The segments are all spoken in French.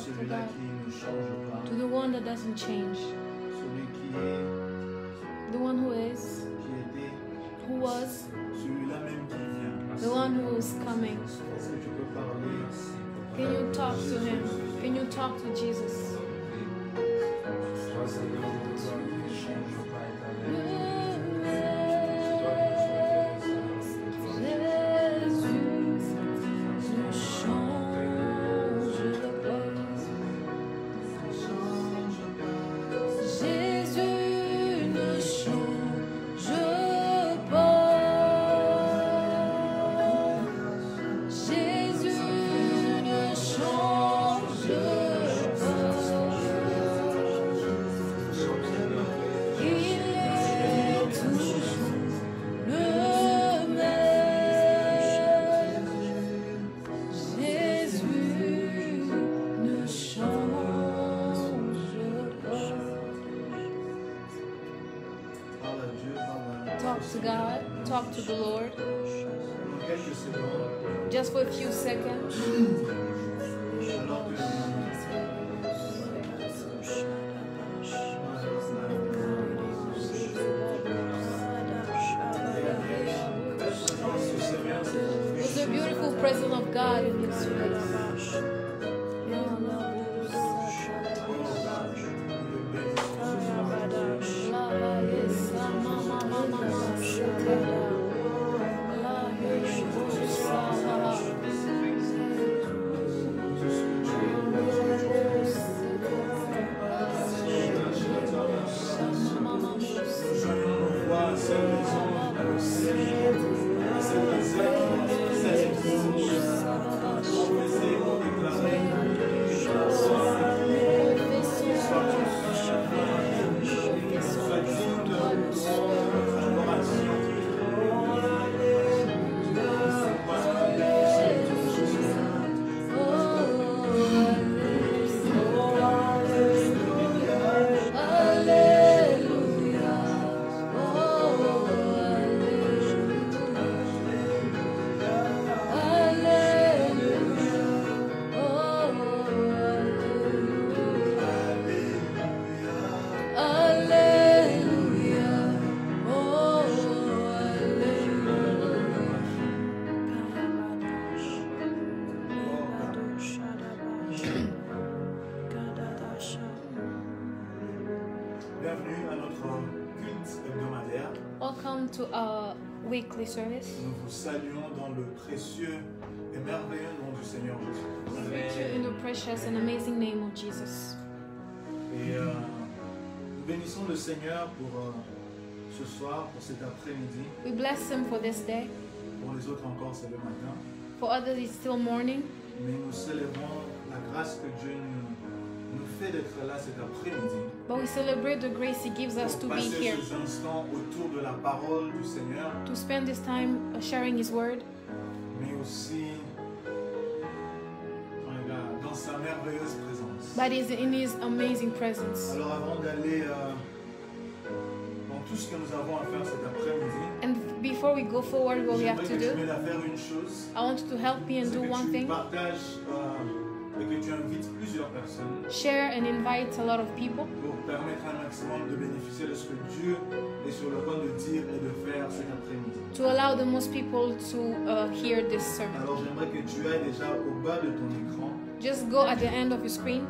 celui-là God. qui ne change pas, To the one that doesn't change. celui qui est, The one who is, qui était, who was, celui-là même qui vient. the one who is coming. Est-ce que tu peux parler? Can you talk to him? Can you talk to Jesus? Toi, Seigneur, mon Dieu, qui ne change pas, éternel. Talk to God, talk to the Lord, Dans quelques secondes, just for a few seconds. alors que There's the beautiful presence of God in this place. bienvenue à notre culte hebdomadaire. Welcome to our weekly service. Nous vous saluons dans le précieux et merveilleux nom du Seigneur Jésus. We greet you in the precious and amazing name of Jesus. Et nous bénissons le Seigneur pour ce soir, pour cet après-midi. We bless him for this day. Pour les autres encore, c'est le matin. For others, it's still morning. Mais nous célébrons la grâce que Dieu nous fait d'être là cet après-midi. But we celebrate the grace he gives us to Pour be passer here, ces instants autour de la parole du Seigneur, to spend this time sharing his word, mais aussi dans sa merveilleuse présence. but is in his amazing presence. Alors avant d'aller dans tout ce que nous avons à faire cet après-midi, And before we go forward, what we have j'aimerais to que tu do, m'aides à faire une chose, I want you to help me and c'est do que one tu thing. partages et que tu invites plusieurs personnes Share and invite a lot of people pour permettre un maximum de bénéficier de ce que Dieu est sur le point de dire et de faire cet après-midi. to allow the most people to hear this sermon. Alors j'aimerais que tu ailles déjà au bas de ton écran, Just go at the end of your screen,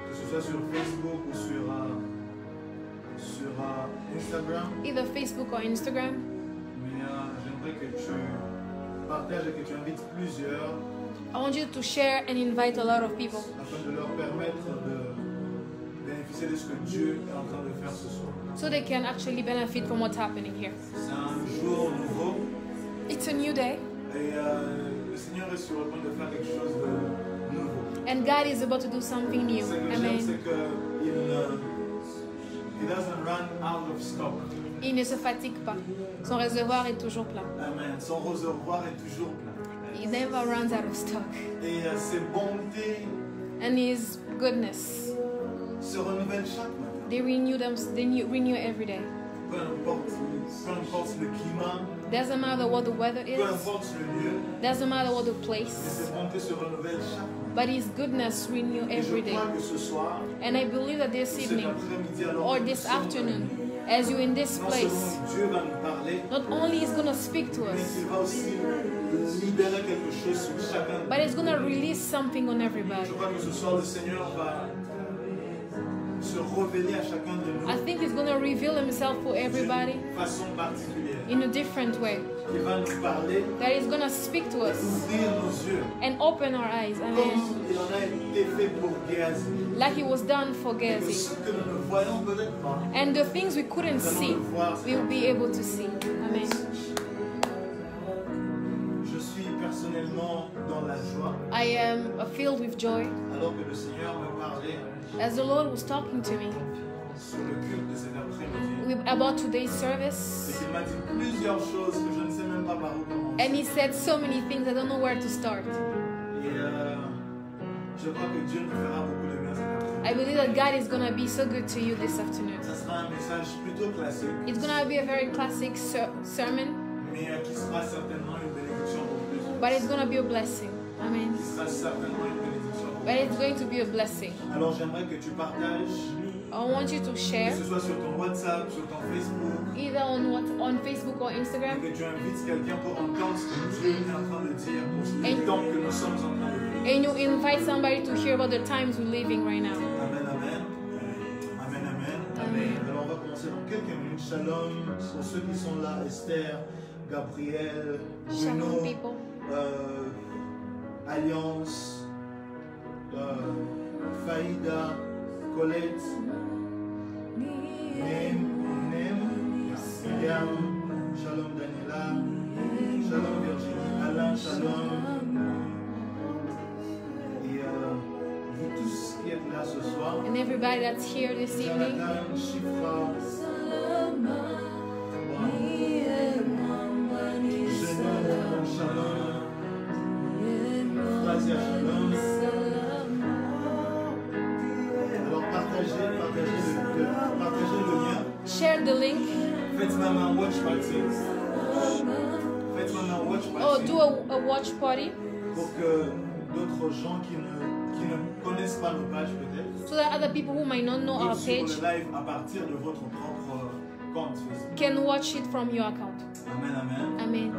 que ce soit sur Facebook ou sur Instagram, either Facebook or Instagram. mais j'aimerais que tu partages et que tu invites plusieurs I want you to share and invite a lot of people afin de leur permettre de bénéficier de ce que Dieu est en train de faire ce soir. so they can actually benefit from what's happening here. C'est un jour nouveau It's a new day, et le Seigneur est sur le point de faire quelque chose de nouveau. and God is about to do something new. Ce que j'aime, Amen. c'est qu'il doesn't run out of stock. Il ne se fatigue pas. Son réservoir est toujours plein. Amen. Son réservoir est toujours plein. He never runs out of stock. Et ses bontés And his goodness, se renouvellent chaque matin. they renew every day. Peu importe le climat, Doesn't matter what the weather Peu is. importe le lieu, Doesn't matter what the mais place. ses bontés se renouvellent chaque mois. But His goodness renew Et je every day. crois que ce soir, And I believe that this cet evening après-midi, alors or que nous this sommes afternoon, as you're in this non place, seulement Dieu va nous parler, not only is going to speak to mais us, qu'il va aussi libérer quelque chose sur chacun de but it's nous. going to release something on everybody. Je crois que ce soir, le Seigneur va se révéler à chacun de nous I think He's going to reveal Himself for everybody d'une façon particulière. in a different way. Il va nous parler, That He's going to speak to us ouvrir nos yeux, and open our eyes. comme Amen. il en a été fait pour Géasi. Like it was done for Et que Gehazi. ce que nous ne voyons peut-être pas, And the things we couldn't nous allons see, le voir. we will be able to see. Amen. Je suis personnellement dans la joie, I am filled with joy alors que le Seigneur me parlait as the Lord was talking to me sur le culte de cet après-midi. about today's Et service. qu'il m'a dit plusieurs choses que je ne sais même pas par où commencer. And He said so many things, I don't know where to start. Et je crois que Dieu nous fera beaucoup de bien cet après-midi. I believe that God is going to be so good to you this afternoon. Ça sera un message plutôt classique, It's going to be a very classic sermon, mais qui sera certainement une bénédiction pour plusieurs. but it's going to be a blessing. Amen. Qui sera certainement une bénédiction pour But it's going to be a blessing. Alors j'aimerais que tu partages, I want you to que share ce soit sur ton WhatsApp, sur ton Facebook, either on Facebook or et Instagram, que tu invites quelqu'un pour entendre ce que Dieu est en train de dire pour le temps que nous sommes en train de vivre. and you invite somebody to hear about the times we're living right now. Amen, amen. Amen, amen. Amen. Alors on va commencer dans quelques minutes. Shalom pour ceux qui sont là, Esther, Gabriel, Shalom, Bruno, people. Alliance, Faïda, Colette, Nem, Myriam, Shalom Daniela, Shalom Virginie, Alain, Shalom. Et vous tous qui êtes là ce soir, And everybody that's here this evening, Jonathan, Shifra, Jeanne, Shalom, Frazia, Shalom. Alors partagez le lien. share the link. Faites même un watch party. Faites même un watch Oh, party do a watch party pour que d'autres gens qui ne connaissent pas nos pages peut-être so that other people who might not know our peuvent suivre page le live à partir de votre propre compte Facebook. can watch it from your account. Amen, amen. Amen.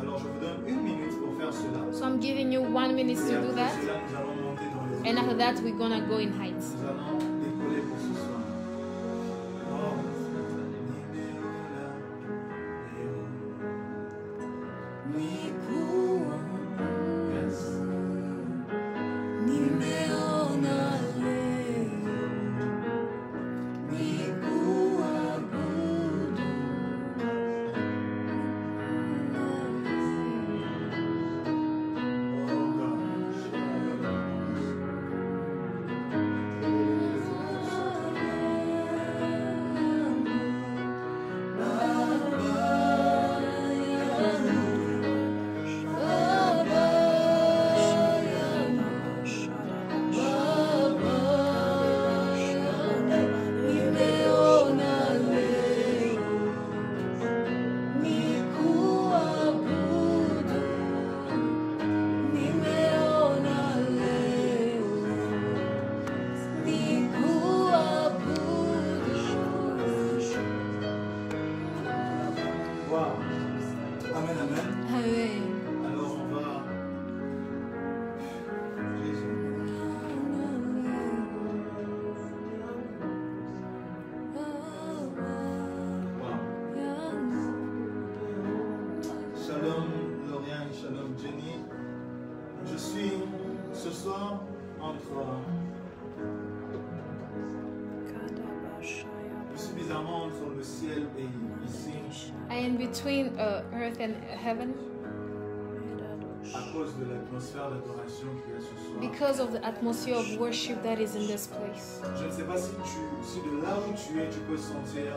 Alors je vous donne une minute pour faire cela. So I'm giving you 1 minute Et to do après that. cela, nous allons monter dans les And after that, we're gonna go in heights. Nous allons décoller pour ce soir. Oh. Yes. Oh Wow. Amen, amen. Amen. Alors on va. Jésus. Wow. Shalom Lauriane, shalom Jenny. Je suis ce soir je suis bizarrement entre le ciel et ici I am between earth and heaven à cause de l'atmosphère d'adoration qu'il y a ce soir. because of the atmosphere of worship that is in this place. Je ne sais pas si de là où tu es, tu peux sentir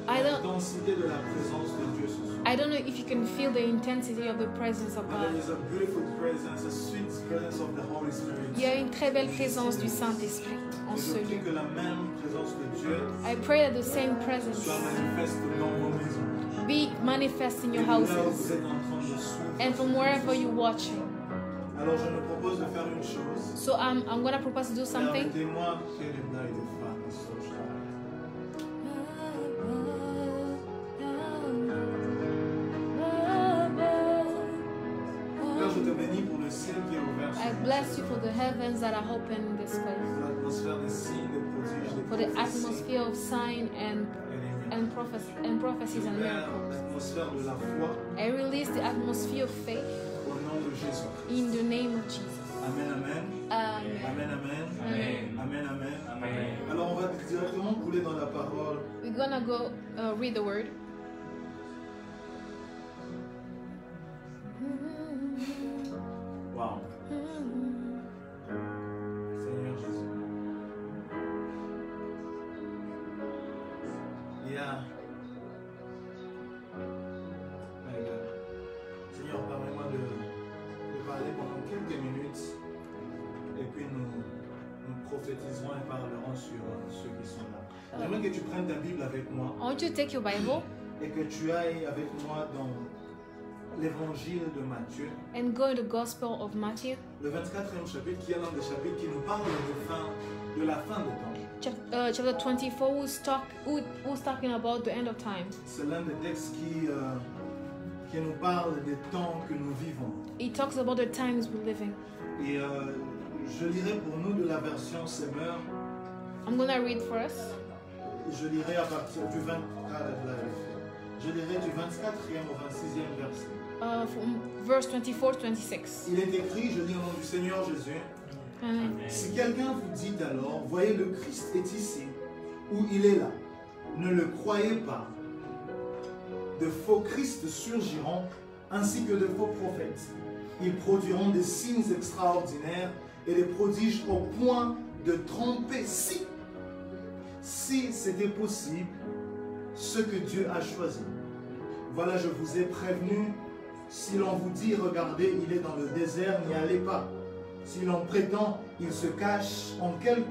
I don't l'intensité de la présence de Dieu ce soir. I don't know if you can feel the intensity of the presence of But there God. is a beautiful presence, a sweet presence of the Holy Spirit. Il y a une très belle présence du Saint-Esprit en Et ce je prie lieu. que la même présence de Dieu I pray that the same presence soit manifeste dans vos maisons. be manifest in Et your de là où houses vous êtes en train de suivre. and from wherever you're watching. Alors je me propose de faire une chose. So I'm gonna propose to do something. Permettez-moi que les blagues de femmes soient Père, je te bénis pour le ciel qui est ouvert sur I nous. bless you for the heavens that are open in this place, Pour l'atmosphère des signes, des prodiges, des for the prophéties atmosphere of sign et des miracles. and prophecies and Libère miracles. l'atmosphère de la foi I release the atmosphere of faith au nom de Jésus. in the name of Jesus. Amen, amen. Amen. Amen, amen. Amen. Amen, amen. Amen. Alors on va directement couler dans la parole. We're gonna go read the word. Wow. Seigneur Jésus. Yeah. My God. Seigneur, permets-moi de parler pendant quelques minutes et puis nous prophétiserons et parlerons sur ceux qui sont là. J'aimerais que tu prennes ta Bible avec moi I want you to take your Bible et que tu ailles avec moi dans l'évangile de Matthieu, and go in the Gospel of Matthew, le 24e chapitre, qui est l'un des chapitres qui nous parle de la fin des temps. chapter 24, who's talking about the end of time. C'est l'un des textes qui nous parle des temps que nous vivons. He talks about the times we're living. Et je lirai pour nous de la version Semeur. I'm gonna read for us. Je lirai à partir du 24e au 26e verset. From verse 24 to 26. Il est écrit, je lis au nom du Seigneur Jésus, Amen. si quelqu'un vous dit alors, voyez le Christ est ici, ou il est là, ne le croyez pas. De faux Christ surgiront, ainsi que de faux prophètes. Ils produiront des signes extraordinaires et des prodiges au point de tromper, si c'était possible, ce que Dieu a choisi. Voilà, je vous ai prévenu, si l'on vous dit, regardez, il est dans le désert, n'y allez pas. Si l'on prétend, il se cache en quelque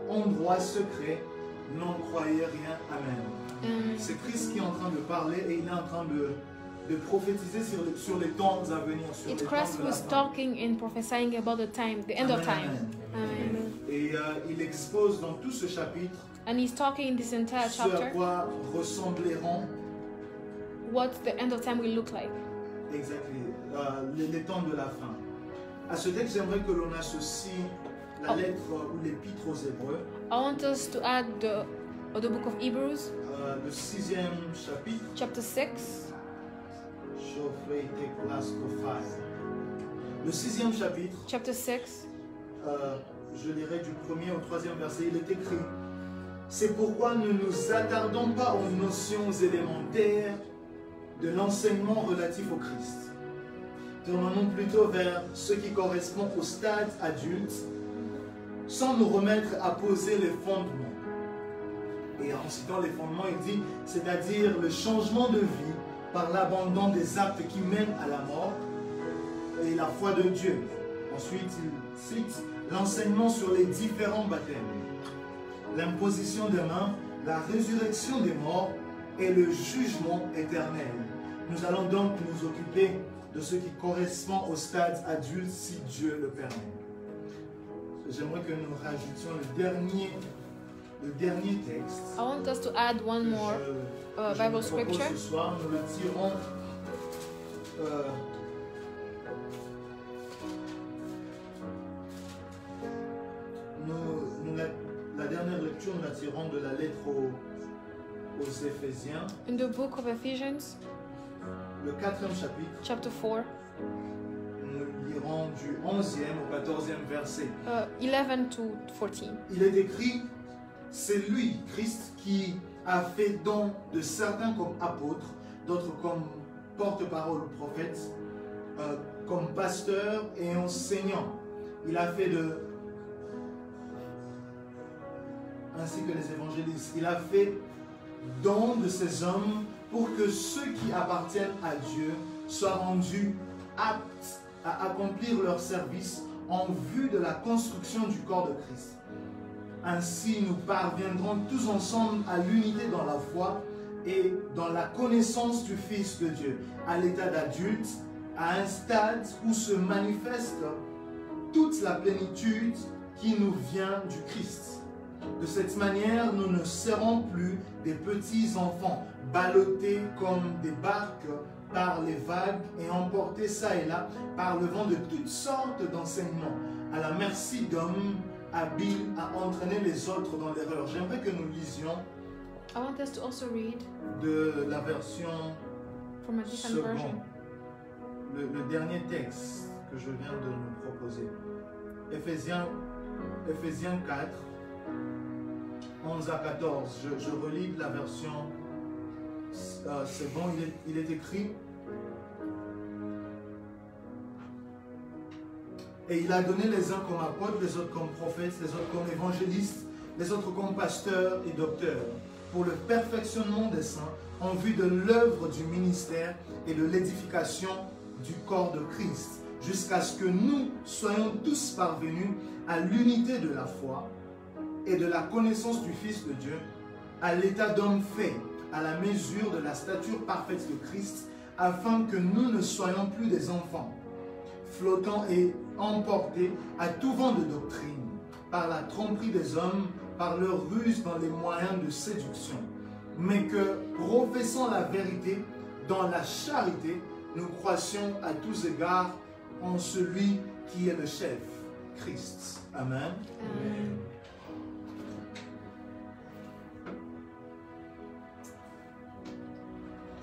endroit secret, n'en croyez rien. Amen. C'est Christ qui est en train de parler et il est en train de prophétiser sur les temps à venir. Sur It's les Christ temps de la was fin. talking and prophesying about the time, the end of Amen, time. amen. Amen. Et il expose dans tout ce chapitre And he's talking in this entire ce à chapter quoi ressembleront what the end of time will look like. les temps de la fin. À ce texte, j'aimerais que l'on associe la lettre ou l'épître aux Hébreux, I want us to add the book of Hebrews, le 6e chapitre. chapter 6. Chauffez tes places au phare. Le 6e chapitre, Chapter 6. je lirai du 1er au 3e verset, il est écrit: c'est pourquoi ne nous attardons pas aux notions élémentaires de l'enseignement relatif au Christ. Tournons-nous plutôt vers ce qui correspond au stade adulte, sans nous remettre à poser les fondements. Et en citant les fondements, il dit, c'est-à-dire le changement de vie par l'abandon des actes qui mènent à la mort et la foi de Dieu. Ensuite, il cite l'enseignement sur les différents baptêmes, l'imposition des mains, la résurrection des morts et le jugement éternel. Nous allons donc nous occuper de ce qui correspond au stade adulte si Dieu le permet. J'aimerais que nous rajoutions le dernier texte. I want us to add one more que je Bible vous propose scripture. Ce soir, nous le tirons la dernière lecture, nous la tirons de la lettre aux Éphésiens, In the book of Ephesians, le 4e chapitre. chapter 4, Nous lirons du 11e au 14e verset. 11 to 14. Il est écrit, c'est lui, Christ, qui a fait don de certains comme apôtres, d'autres comme porte-parole ou prophètes, comme pasteurs et enseignants. Il a fait ainsi que les évangélistes, il a fait don de ces hommes pour que ceux qui appartiennent à Dieu soient rendus aptes à accomplir leur service en vue de la construction du corps de Christ. Ainsi, nous parviendrons tous ensemble à l'unité dans la foi et dans la connaissance du Fils de Dieu, à l'état d'adulte, à un stade où se manifeste toute la plénitude qui nous vient du Christ. De cette manière, nous ne serons plus des petits enfants, ballottés comme des barques par les vagues et emportés ça et là par le vent de toutes sortes d'enseignements, à la merci d'hommes habiles à entraîner les autres dans l'erreur. J'aimerais que nous lisions I want us to also read de la version from a different seconde, version. le dernier texte que je viens de nous proposer. Éphésiens 4, 11 à 14. Je relis de la version c'est bon, il est écrit. Et il a donné les uns comme apôtres, les autres comme prophètes, les autres comme évangélistes, les autres comme pasteurs et docteurs, pour le perfectionnement des saints, en vue de l'œuvre du ministère et de l'édification du corps de Christ, jusqu'à ce que nous soyons tous parvenus à l'unité de la foi et de la connaissance du Fils de Dieu, à l'état d'homme fait, à la mesure de la stature parfaite de Christ, afin que nous ne soyons plus des enfants, flottant et emportés à tout vent de doctrine, par la tromperie des hommes, par leur ruse dans les moyens de séduction, mais que, professant la vérité dans la charité, nous croissions à tous égards en celui qui est le chef, Christ. Amen. Amen.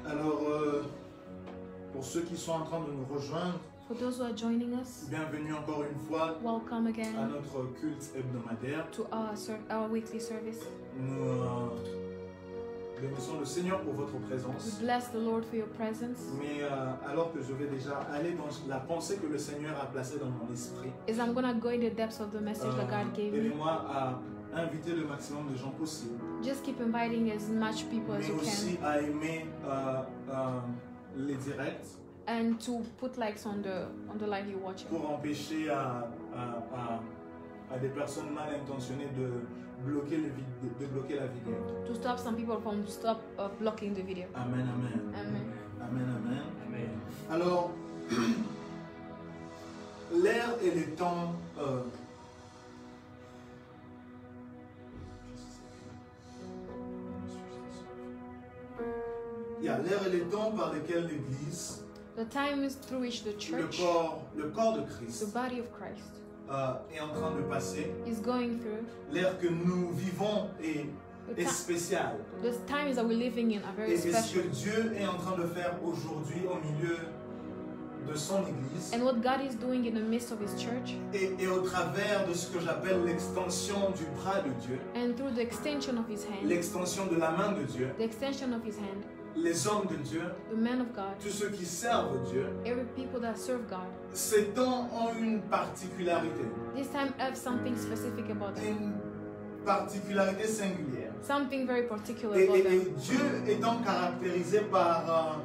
Alors, pour ceux qui sont en train de nous rejoindre, For those who are joining us, bienvenue encore une fois welcome à again notre culte hebdomadaire. to our weekly service. Nous bénissons le Seigneur pour votre We présence. bless the Lord for your presence. Mais alors que je vais déjà aller dans la pensée que le Seigneur a placée dans mon esprit, As I'm going to go in the depths of the message that God gave me, aidez-moi à inviter le maximum de gens possible, just keep inviting as much people as mais you aussi can, à aimer les directs and to put likes on the live you're watching, pour empêcher à des personnes mal intentionnées de bloquer la vidéo. to stop some people from blocking the video. Amen, amen. Amen. Amen, amen. Amen. Alors, l'air et les temps l'air et les temps par lesquels l'Église, The time is through which the church, le corps de the Christ, body of Christ, est en train de passer. is going through. L'air que nous vivons est spécial. The times that we're living in are very Et ce special. que Dieu est en train de faire aujourd'hui au milieu de son Église And what God is doing in the midst of His church, et au travers de ce que j'appelle l'extension du bras de Dieu, and through the extension of His hand, l'extension de la main de Dieu, the extension of His hand, les hommes de Dieu, the men of God, tous ceux qui servent Dieu, every people that serve God, ces temps ont une particularité, this time have something specific about them, une particularité singulière. something very particular Et about them. Dieu étant caractérisé par,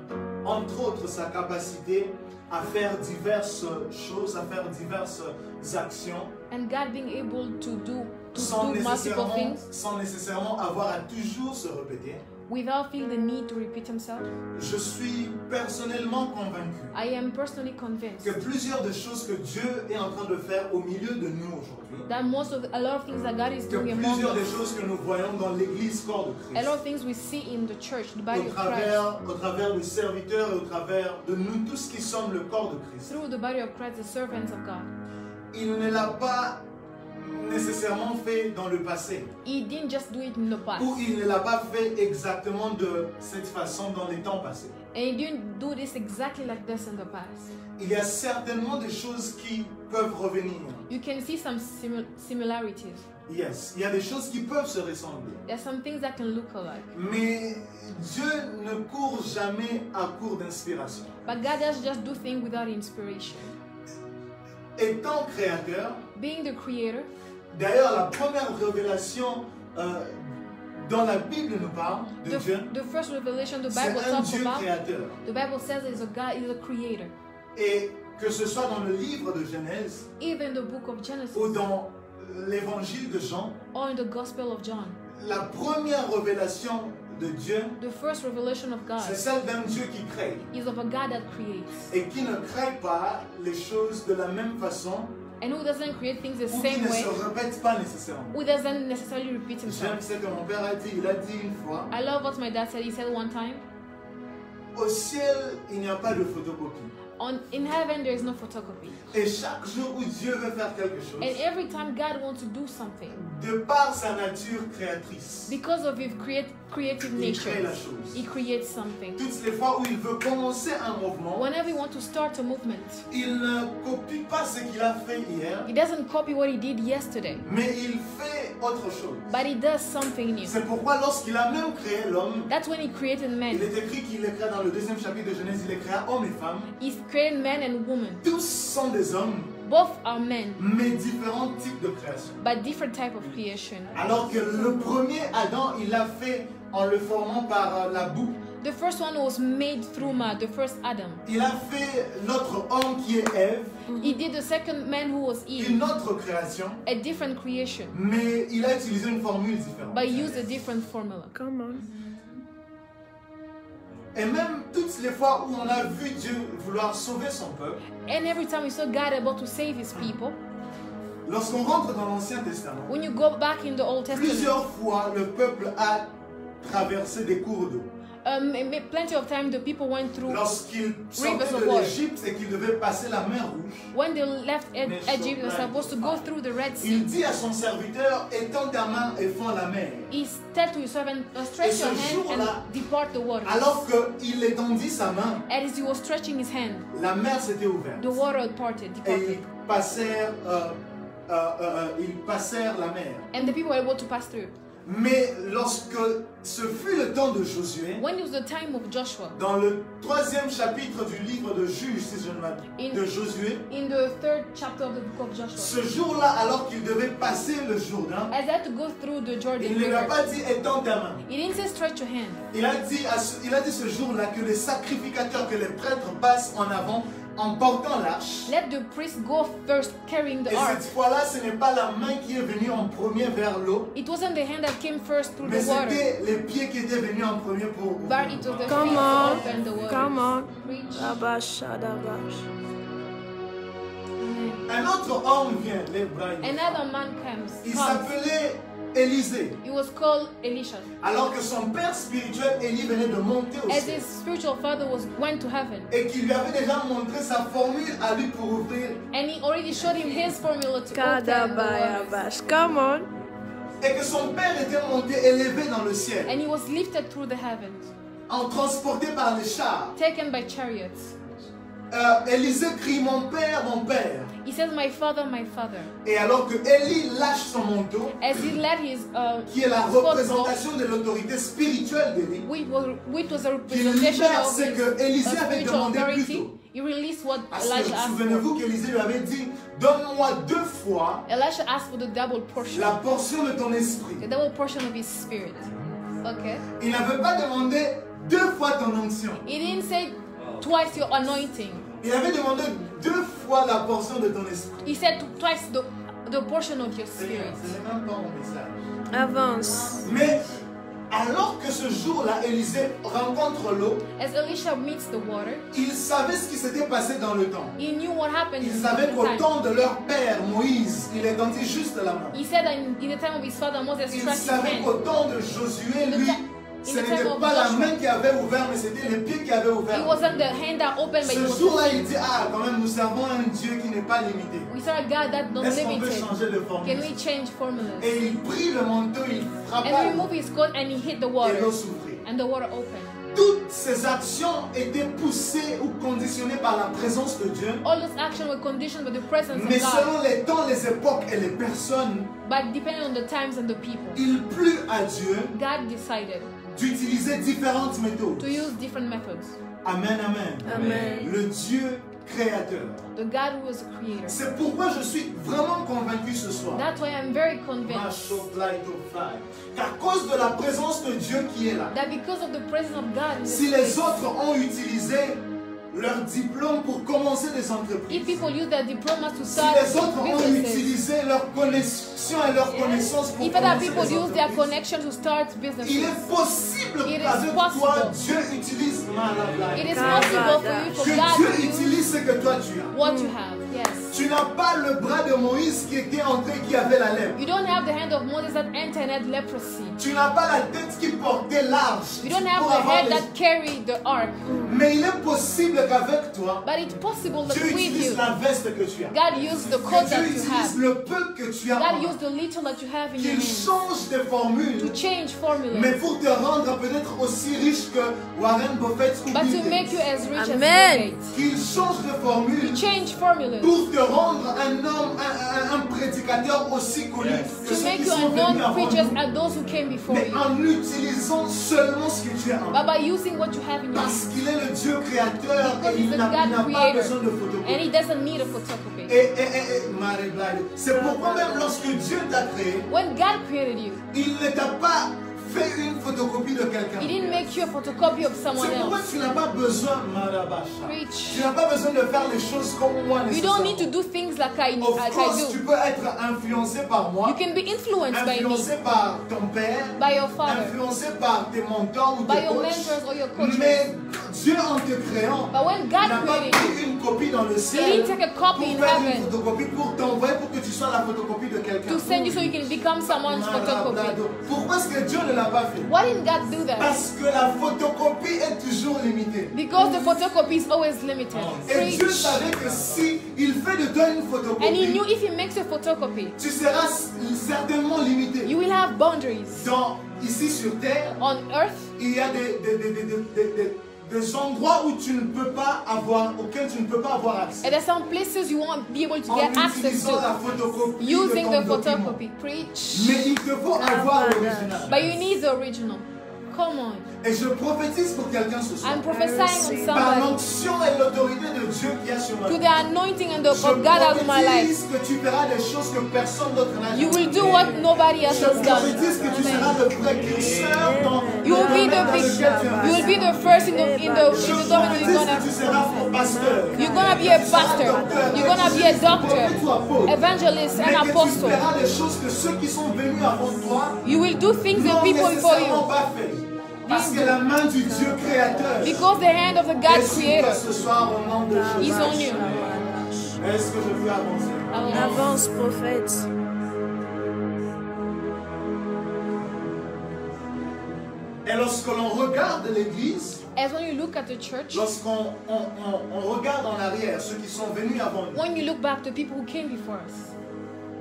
entre autres, sa capacité à faire diverses choses, à faire diverses actions, And God being able to do sans multiple things nécessairement avoir à toujours se répéter. without feeling the need to repeat Himself. Je suis personnellement convaincu I am personally convinced que plusieurs des choses que Dieu est en train de faire au milieu de nous aujourd'hui, that a lot of things that God is que doing among plusieurs des us, choses que nous voyons dans l'Église corps de a lot Christ, of things we see in the church, the body au of Christ, travers des serviteurs et au travers de nous tous qui sommes le corps de Christ, through the body of Christ, the servants of God. il ne l'a pas nécessairement fait dans le passé, He didn't just do it in the past, ou il ne l'a pas fait exactement de cette façon dans les temps passés. and He didn't do this exactly like this in the past. Il y a certainement des choses qui peuvent revenir. You can see some similarities. Yes, il y a des choses qui peuvent se ressembler. There's some things that can look alike. Mais Dieu ne court jamais à court d'inspiration. But God does just do things without inspiration. Étant créateur, Being the creator, d'ailleurs la première révélation dans la Bible nous parle de Dieu, the first revelation the c'est Bible un talks Dieu about, créateur. the Bible says is a God is a creator. Et que ce soit dans le livre de Genèse Even the book of Genesis ou dans l'évangile de Jean, or in the Gospel of John, la première révélation de Dieu, the first revelation of God c'est celle d'un Dieu qui crée is of a God that creates et qui ne crée pas les choses de la même façon and who doesn't create things the ou qui same ne way, se répète pas nécessairement. who doesn't necessarily repeat J'aime himself. ce que mon père a dit. Il a dit une fois, I love what my dad said. He said one time, au ciel, il n'y a pas de photocopie. in heaven there is no photocopy. Et chaque jour où Dieu veut faire quelque chose, And every time God wants to do something, de par sa nature créatrice, because of his creative il crée la nature, chose. he creates something. Toutes les fois où il veut commencer un mouvement, Whenever he wants to start a movement, il ne copie pas ce qu'il a fait hier, he doesn't copy what he did yesterday, mais il fait autre chose. but he does something new. C'est pourquoi lorsqu'il a même créé l'homme, That's when he created il man. est écrit qu'il les créa dans le 2e chapitre de Genèse, il les créa hommes et femmes. He's created man and woman. Tous sont des hommes, Both are men, mais différents types de création. but different type of creation. Alors que le premier Adam, il l'a fait en le formant par la boue. The first one was made through mud, the first Adam. Il a fait notre homme qui est Ève, He did the second man who was Eve, une autre création, a different creation, mais il a utilisé une formule différente. but he used a different formula. Come on. Et même toutes les fois où on a vu Dieu vouloir sauver son peuple, And every time we saw God able to save his people, lorsqu'on rentre dans l'Ancien Testament, when you go back in the Old Testament, plusieurs fois le peuple a traversé des cours d'eau. plenty of time the people went through, Lorsqu'ils sortaient Rivers of de water. l'Égypte et qu'ils devaient passer la mer Rouge, when they left Egypt, they were supposed to go through the Red Sea. il dit à son serviteur, étends ta main et fends la mer. He said to his servant, stretch your hand and depart the water. Alors qu'il étendit sa main, As he was stretching his hand, la mer s'était ouverte. the water parted, Et departed. ils passèrent la mer. And the people were able to pass through. Mais lorsque ce fut le temps de Josué, When it was the time of Joshua, dans le 3e chapitre du livre de Juges, si je ne m'abuse, In- de Josué, in the 3rd chapter of the book of Joshua, ce jour-là, alors qu'il devait passer le Jourdain, as they had to go through the Jordan il ne lui a River, pas dit étends ta main. he didn't say stretch your hand. Il a dit ce jour-là que les sacrificateurs, que les prêtres passent en avant en portant l'arche. Let the priest go first carrying the Et ark. cette fois-là, ce n'est pas la main qui est venue en premier vers l'eau, It wasn't the hand that came first through mais the water, c'était les pieds qui étaient venus en premier pour but ouvrir. it was the Come feet on. that opened the water. Come on. Preach. Dabash, dabash. Un autre homme vient, les bras. Another man comes. Il s'appelait Élisée. He was called Elisha. Alors que son père spirituel, Élie, venait de monter au As ciel. his spiritual father went to heaven, Et qu'il lui avait déjà montré sa formule à lui pour ouvrir. and he already showed him his formula to open the Kadabaya waters. bash. Come on. Et que son père était monté, élevé dans le ciel, And he was lifted through the heavens, transporté par les chars. taken by chariots. Élisée crie, mon père, mon père. He says, my father, my father. Et alors que Élie lâche son manteau, As he led his qui est la sport représentation de l'autorité spirituelle d'Élie, which was a qui representation libère of ce his que Élisée avait spiritual demandé plus authority, tôt. he released what Parce que Elisha asked for. souvenez-vous qu'Élisée lui avait dit, donne-moi 2 fois Elisha asked for the double portion, la portion de ton esprit. the double portion of his spirit. Okay. Il n'avait pas demandé 2 fois ton onction. He didn't say twice your anointing. Il avait demandé 2 fois la portion de ton esprit. He said twice the portion of your Ce spirit. n'est même pas mon message. Avance. Mais alors que ce jour-là, Élisée rencontre l'eau, As Elisha meets the water, il savait ce qui s'était passé dans le temps. he knew what happened Il in savait the qu'au time. temps de leur père, Moïse, il étendit juste la main. He said that in the time of his father Moses Il stretched his savait qu'au hand. temps de Josué, lui, ce in the time n'était of pas la Joshua, main qui avait ouvert, mais c'était les pieds qui avaient ouvert. It wasn't the hand that opened, but it Ce was jour-là, the il dit, ah, quand même, nous servons un Dieu qui n'est pas limité. We serve a God that's not Est-ce qu'on peut limited. changer de Can formule? we change formulas? Et il prit le manteau, il frappa And he removed his coat and he hit the et water, l'eau s'ouvrit. and the water opened. Toutes ces actions étaient poussées ou conditionnées par la présence de Dieu, All those actions were conditioned by the presence mais of God, selon les temps, les époques et les personnes, but depending on the times and the people. il plut à Dieu God decided d'utiliser différentes méthodes. to use different methods. Amen, amen. Amen. Le Dieu créateur. The God who was a creator. C'est pourquoi je suis vraiment convaincu ce soir. That's why I'm very convinced Qu'à cause de la présence de Dieu qui est là, that because of the presence of God in this si les place, autres ont utilisé leur diplôme pour commencer des If entreprises, people use their diplomas to si start les autres ont businesses, utilisé leur connexion et leur connaissance pour if other commencer people des use their entreprises, connection to start il businesses, est possible It is qu'avec toi, possible. Dieu utilise it is possible for you, for que God Dieu to use utilise ce que toi tu as. what you have. Yes. Tu n'as pas le bras de Moïse qui était entré, qui avait la lèpre. You don't have the hand of Moses that entered leprosy. Tu n'as pas la tête qui portait l'arche You don't have pour the avoir head les- that carried the ark. Mais il est possible qu'avec toi, But it's possible that Dieu with utilise you, la veste que tu as. God used the Que coat Dieu that you utilise have. le peu que tu as. God en used the little that you have in your Qu'il hands change des formules, to change mais formulas, pour te rendre peut-être aussi riche que Warren Buffett ou but Bill to Gates. make you as rich as Bill Amen. Gates. Qu'il change de formule To change formulas. pour te rendre un homme, un prédicateur aussi connu que To ceux make qui you sont a venus known avant preacher nous. as those who came before Mais you. en utilisant seulement ce que tu as en But by using what you have in your Parce hands. qu'il est le Dieu créateur Because et il he's n'a the God pas creator. besoin de And photocopie. he doesn't need a photocopy. Marie Blague, c'est pourquoi même lorsque Dieu t'a créé, When God created you, il ne t'a pas fait une photocopie de quelqu'un. he didn't make you a photocopy of someone C'est pourquoi else. tu n'as pas besoin, Marabacha. Preach. Tu n'as pas besoin de faire les choses comme moi You don't need to nécessairement. do things like I Of course, tu do. peux être influencé par moi, You can be influenced by me, influencé par ton père, by your father, influencé par tes mentors ou by tes your coachs. mentors or your coaches. Mais Dieu en te créant, But when il God n'a pas created you, pris une copie dans le he ciel didn't take a copy in pour faire une heaven photocopie pour t'envoyer pour que tu sois la photocopie de quelqu'un. to send you so you can become someone's photocopy. Pourquoi est-ce que Dieu ne l'a pas fait? Why didn't God do that? Parce que la photocopie est toujours limitée. Because the photocopy is always limited. Et Dieu Preach. savait que si il fait de toi une And he photocopie, knew if he makes a photocopy, tu seras certainement limité. you will have boundaries. Ici sur terre, On earth, il y a des endroits où tu ne peux pas avoir, auxquels tu ne peux pas avoir accès. and there's some places you won't be able to En get access utilisant la to photocopie using de the ton document. photocopy. Preach. Mais il te faut avoir l'original. But you need the original. Come on. Et je prophétise pour quelqu'un ce soir. I'm prophesying on Par somebody l'onction et l'autorité de Dieu qui est sur ma to vie. the anointing and the, Je of God over my life. prophétise que tu feras des choses que personne d'autre n'a You will jamais do fait. what nobody else Je has done. prophétise que tu seras Amen. le précurseur dans You will be le domaine the dans big, lequel tu you will be the first in the Je domain that you're prophétise gonna. que tu seras pasteur. You're gonna be a pastor. You're gonna be a doctor, evangelist, Mais and que tu apostle. feras des choses que ceux qui sont venus avant toi You will do things that n'ont people before nécessairement you. pas fait. Parce que la main du Dieu créateur Because the hand of the God est sur toi creator ce soir au nom de Jésus. is on you. Est-ce que je peux avancer? Avance, prophète. Et lorsque l'on regarde l'église, As when you look at the church, lorsqu'on on regarde en arrière ceux qui sont venus avant nous, when you look back to people who came before us,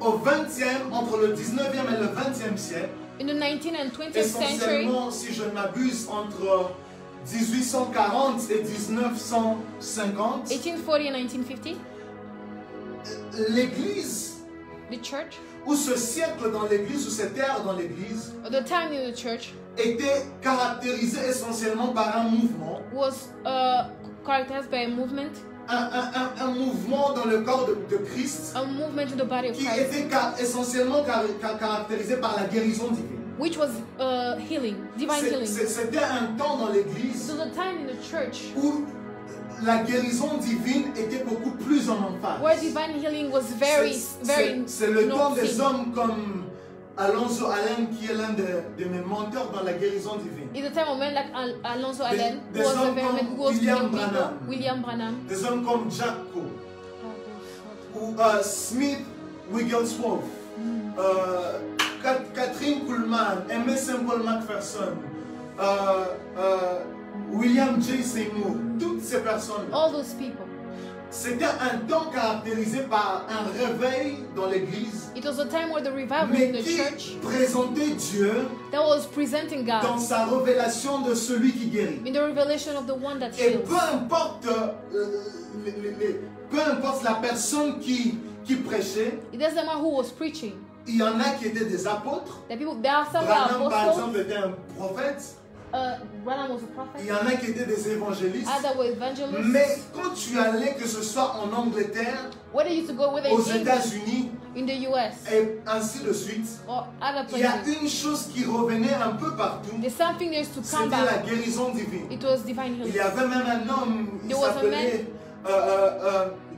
au 20e, entre le 19e et le 20e siècle, in the 19th and 20th century, essentiellement, si je ne m'abuse, entre 1840 et 1950, 1840 and 1950, l'église, the church, ou ce siècle dans l'église, ou cette ère dans l'église, or the time in the church, était caractérisé essentiellement par un mouvement, was characterized by a movement, un mouvement dans le corps de Christ a movement in the body of qui Christ, était essentiellement caractérisé par la guérison divine. which was healing, divine healing. C'était un temps dans l'église So the time in the church où la guérison divine était beaucoup plus en emphase. where divine healing was very, very C'est le temps des seen. hommes comme Alonso Allen qui est l'un de mes mentors dans la guérison divine. In the time of men like Alonso Allen, Des who was a hommes very comme who was William healing people, Branham. William Branham, Des hommes comme Jack Coe ou Smith Wigglesworth, Catherine Kuhlman, Aimé Saint Paul McPherson, William J. Seymour, toutes ces personnes. all those people. C'était un temps caractérisé par un réveil dans l'église, It was a time where the revival in mais the qui church présentait Dieu that was presenting dans God sa révélation de celui qui guérit. in the revelation of the one that Et heals. peu importe, peu importe la personne qui prêchait, It doesn't matter who was preaching. il y en a qui étaient des apôtres. There are some Branham, par apostles. exemple, était un prophète. Branham was a Il prophet. y en a qui étaient des évangélistes. Other were evangelists. Mais quand tu allais, que ce soit en Angleterre, Where they used to go, whether aux in England, États-Unis, in the US, et ainsi de suite, or other il y a places, une chose qui revenait un peu partout, there's something that used to come c'était la back. guérison divine. It was divine Il healing. y avait même un homme, il There was a s'appelait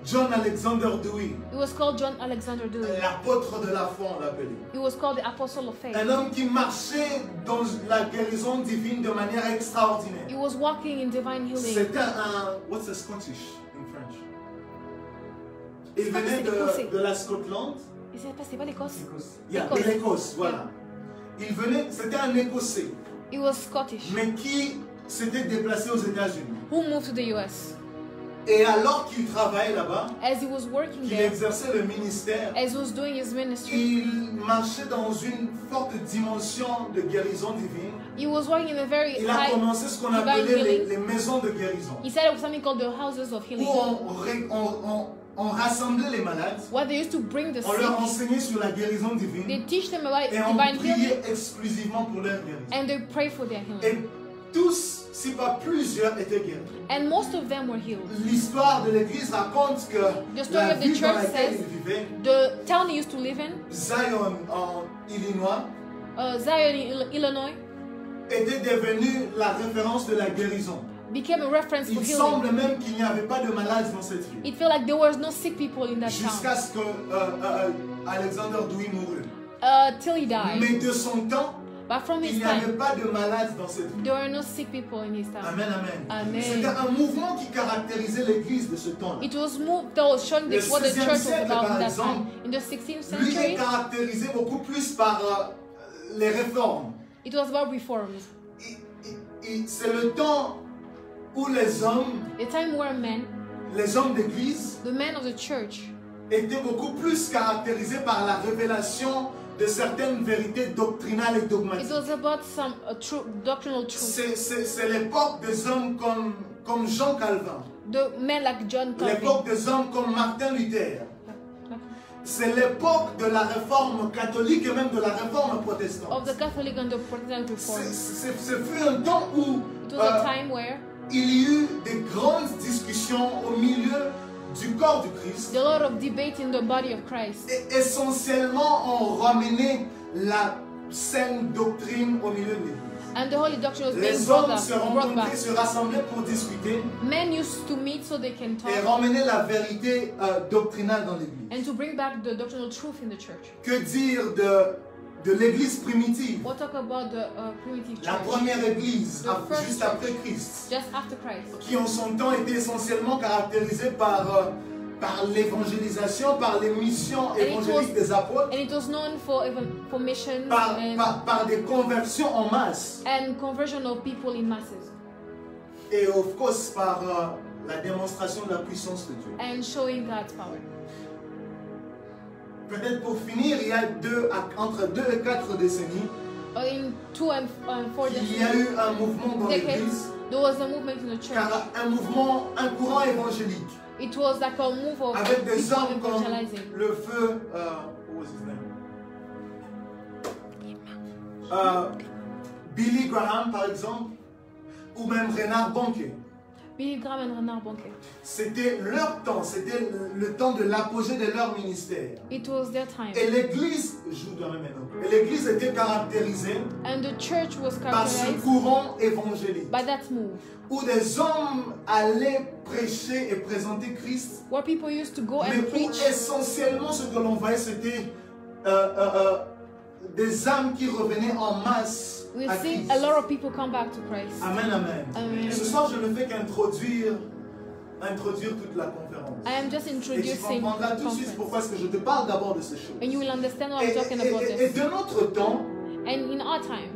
John Alexander Dewey, It was called John Alexander Dowie. l'apôtre de la foi, on l'appelait. It was called the Apostle of Faith. Un homme qui marchait dans la guérison divine de manière extraordinaire. He was walking in divine healing. C'était un... What's a Scottish in French? Il venait Écossais. de la Scotland. Et c'est pas l'Écosse. Yeah, de Écosse. l'Écosse, voilà. Il venait, c'était un Écossais, He was Scottish. mais qui s'était déplacé aux États-Unis. Who moved to the US. Et alors qu'il travaillait là-bas, As he was working qu'il there, exerçait le ministère, as he was doing his ministry, il marchait dans une forte dimension de guérison divine. he was working in a very Il a high commencé ce qu'on divine appelait healing. les maisons de guérison, He set up something called the houses of où healing, on rassemblait les malades, where they used to bring the on leur sick. enseignait sur la guérison divine, They teach them about et on divine healing, priait exclusivement pour leur guérison. and they pray for their healing. Et tous, si pas plusieurs, étaient guéris. And most of them were healed. L'histoire de l'Église raconte que The story la of the ville dans church laquelle says- il vivait, The town he used to live in, Zion en Illinois, Zion, Illinois, était devenue la référence de la guérison. became a reference for Il healing. semble même qu'il n'y avait pas de malades dans cette ville. It felt like there was no sick people in that Jusqu'à town ce que Alexander Dewey mourut. till he died. Mais de son temps, But from il his n'y avait time, pas de malades dans cette ville. there were no sick people in his town. Amen, amen. Amen. C'était un mouvement qui caractérisait l'Église de ce temps-là. It was moved that was showing Le what the 16e church was siècle, about par in that exemple, time. In the 16th Lui est century, caractérisé beaucoup plus par les réformes. it was about reforms. C'est le temps où les hommes d'église the men of the church, étaient beaucoup plus caractérisés par la révélation de certaines vérités doctrinales et it dogmatiques. was about some doctrinal truth. C'est l'époque des hommes comme Jean Calvin, The men like John Calvin, l'époque des hommes comme Martin Luther. C'est l'époque de la réforme catholique et même de la réforme protestante. of the Catholic and the Protestant reform. Ce fut un temps où It was a time where il y eut des grandes discussions au milieu du corps du Christ. there were a lot of debate in the body of Christ. Et essentiellement, on ramenait la saine doctrine au milieu de l'Église. And the holy doctrine was being Les brought hommes se brought back. rencontraient, se rassemblaient pour discuter Men used to meet so they can et talk ramener la vérité doctrinale dans l'Église. and to bring back the doctrinal truth in the church. Que dire de l'Église primitive? We'll talk about the primitive La church, première Église, The first juste church. après Christ, just after Christ. qui en son temps était essentiellement caractérisée par l'évangélisation, par les missions évangéliques des apôtres, And it was known for missions par des conversions en masse. and conversion of people in masses. Et of course par la démonstration de la puissance de Dieu. And showing God's power. Peut-être pour finir, il y a entre 2 et 4 décennies, In 2 and 4 il y a eu un mouvement dans decades, l'Église, there was a movement in the church. car un courant évangélique, It was like a move of avec des people hommes comme evangelizing. le feu, what was his name? Billy Graham par exemple, ou même Reinhard Bonnke. Billy Graham and Reinhard Bonnke. C'était leur temps, c'était le temps de l'apogée de leur ministère. It was their time. Et l'Église, je vous donne maintenant, et l'Église était caractérisée And the church was par ce characterized courant évangélique, by that move, où des hommes allaient prêcher et présenter Christ, where people used to go mais and où preach. essentiellement ce que l'on voyait, c'était des âmes qui revenaient en masse We à see Christ. a lot of people come back to Christ. Amen, amen. Amen. Ce soir, je ne fais qu'introduire toute la conférence. I am just Et tu introducing comprendras the tout de suite conference. pourquoi est-ce que je te parle d'abord de ces choses. And you will understand what Et, I'm talking about et this. de notre temps, And in our time,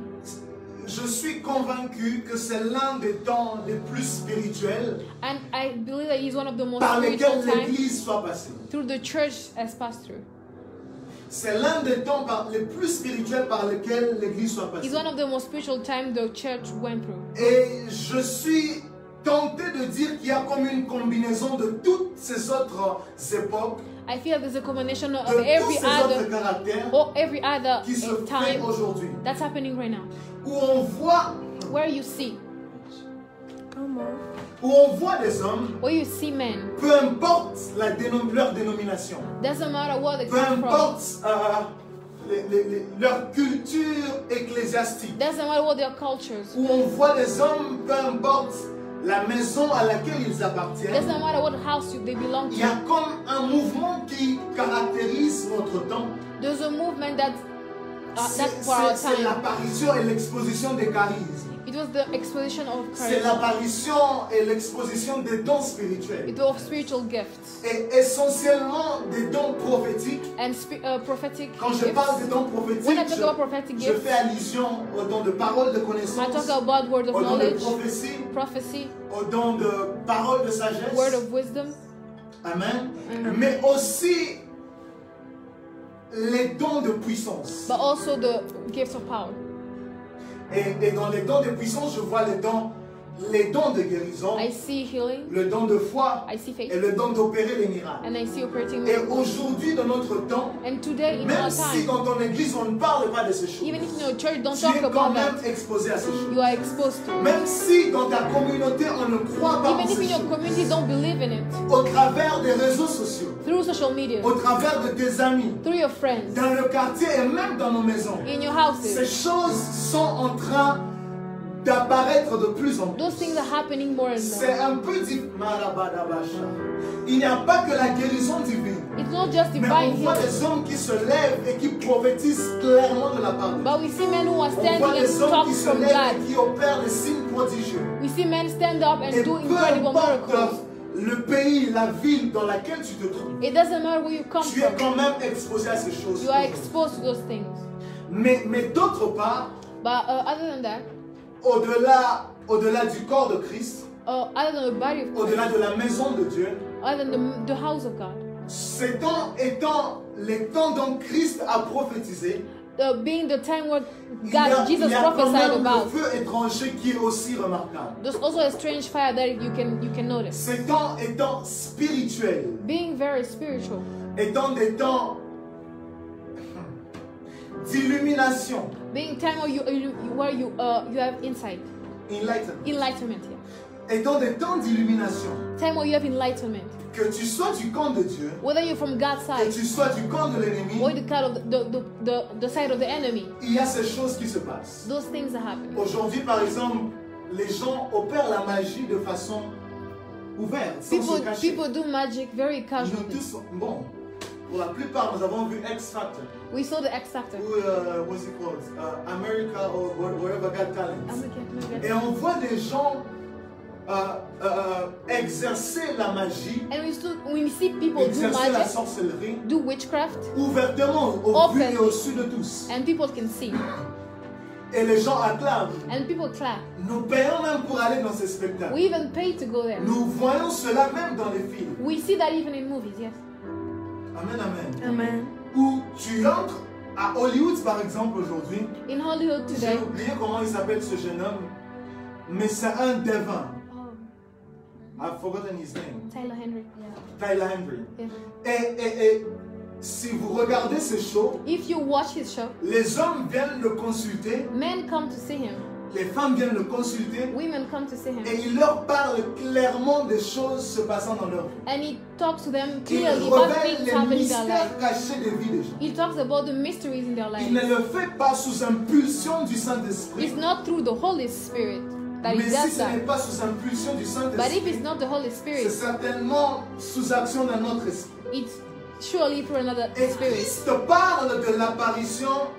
je suis convaincu que c'est l'un des temps les plus spirituels and I believe that he's one of the most par spiritual lesquels times l'Église soit passée. through the church has passed through. C'est l'un des temps les plus spirituels par lesquels l'Église soit passée. It's one of the most spiritual times the church went through. Et je suis tenté de dire qu'il y a comme une combinaison de toutes ces autres époques, I feel there's a combination of de tous every ces autres other caractères or every other qui se fait time aujourd'hui. that's happening right now. Où on voit where you see, Come on. où on voit des hommes, where you see men, peu importe leur dénomination, doesn't matter what they peu come from, importe leur culture ecclésiastique, doesn't matter what their cultures, où on voit des hommes, peu importe la maison à laquelle ils appartiennent, doesn't matter what house they belong il y a to. comme un mouvement qui caractérise notre temps. There's a movement that's C'est for our c'est time. l'apparition et l'exposition des charismes. It was the exposition of C'est Christ. l'apparition et l'exposition des dons spirituels. It was spiritual gifts Et essentiellement des dons prophétiques. and prophetic Quand je parle gifts. des dons prophétiques, When I talk about prophetic je gifts, fais allusion aux dons de parole de I connaissance, talk about word of aux dons de knowledge, prophétie, prophecy, aux dons de parole de word sagesse. of wisdom, Amen. Amen. Mais aussi les dons de puissance. but also the gifts of power. Et dans les dons de puissance, je vois les dons de guérison, I see healing, le don de foi I see faith, et le don d'opérer les miracles. and I see operating Et miracles. aujourd'hui, dans notre temps, And today in même our si time, dans ton église on ne parle pas de ces choses, even if in your church don't tu talk es quand about même that, exposé à ces choses. you are exposed to. Même si dans ta communauté on ne croit pas en Even if ces in your choses, community don't believe in it, au travers des réseaux sociaux, through social media, au travers de tes amis, through your friends, dans le quartier et même dans nos maisons, in your ces houses, choses sont en train d'apparaître de plus en plus. those things are happening more and more. C'est un peu difficile. Il n'y a pas que la guérison divine, It's not just mais divine on voit healing, des hommes qui se lèvent et qui prophétisent clairement de la part de Dieu. but we see men who are On voit standing des and hommes talk qui se from lèvent God. et qui opèrent des signes prodigieux. We see men stand up Et and do peu incredible importe miracles. le pays, la ville dans laquelle tu te trouves, It doesn't matter where you come tu es from. quand même exposé à ces choses. You are exposed to those things. Mais d'autre part, But other than that, au-delà du corps de Christ, other than the body of Christ, au-delà de la maison de Dieu, other than the house of God, ces temps étant les temps dont Christ a prophétisé, being the time where il y a Jesus quand prophesied même about, le feu étranger qui est aussi remarquable. there's also a strange fire that you can notice. Ces temps étant spirituels, Being very spiritual, étant des temps d'illumination, being time where you have insight, enlightenment, yeah. étant des temps d'illumination, Time where you have enlightenment. que tu sois du camp de Dieu, Whether you're from God's que side tu sois du camp de l'ennemi, or the kind of the side of the enemy, il y a ces choses qui se passent. those things are happening. Aujourd'hui, par exemple, les gens opèrent la magie de façon ouverte, sans se cacher. People do magic very Nous casually. tous, bon, pour la plupart, nous avons vu X Factor, We saw the X Factor. ou what's it called, America or wherever Got Talent. Et on voit des gens exercer la magie, And we see people do exercer la magic, sorcellerie do witchcraft, ouvertement, au vu et Openly. au su de tous. and people can see, Et les gens acclament. and people clap. Nous payons même pour aller dans ces spectacles. We even pay to go there. Nous voyons cela même dans les films. We see that even in movies, yes. Amen, amen. Amen. Où tu entres à Hollywood, par exemple, aujourd'hui. In Hollywood J'ai today, oublié comment il s'appelle ce jeune homme, mais c'est un devin. oh, I've forgotten his name. Tyler Henry. Tyler Henry. Yeah. Et si vous regardez ces shows, If you watch his show, les hommes viennent le consulter, men come to see him, les femmes viennent le consulter, women come to see him, et il leur parle clairement des choses se passant dans leur vie. and he talks to them Il clearly about révèle things les happening in their life. mystères cachés des vies des gens. He talks about the mysteries in their Il ne life. le fait pas sous impulsion du Saint-Esprit. It's not through the Holy Spirit that he Mais si does ce n'est that. pas sous impulsion du But if Saint-Esprit, it's not the Holy c'est Spirit, certainement sous action d'un autre esprit. it's surely through another Et spirit. Christ parle de l'apparition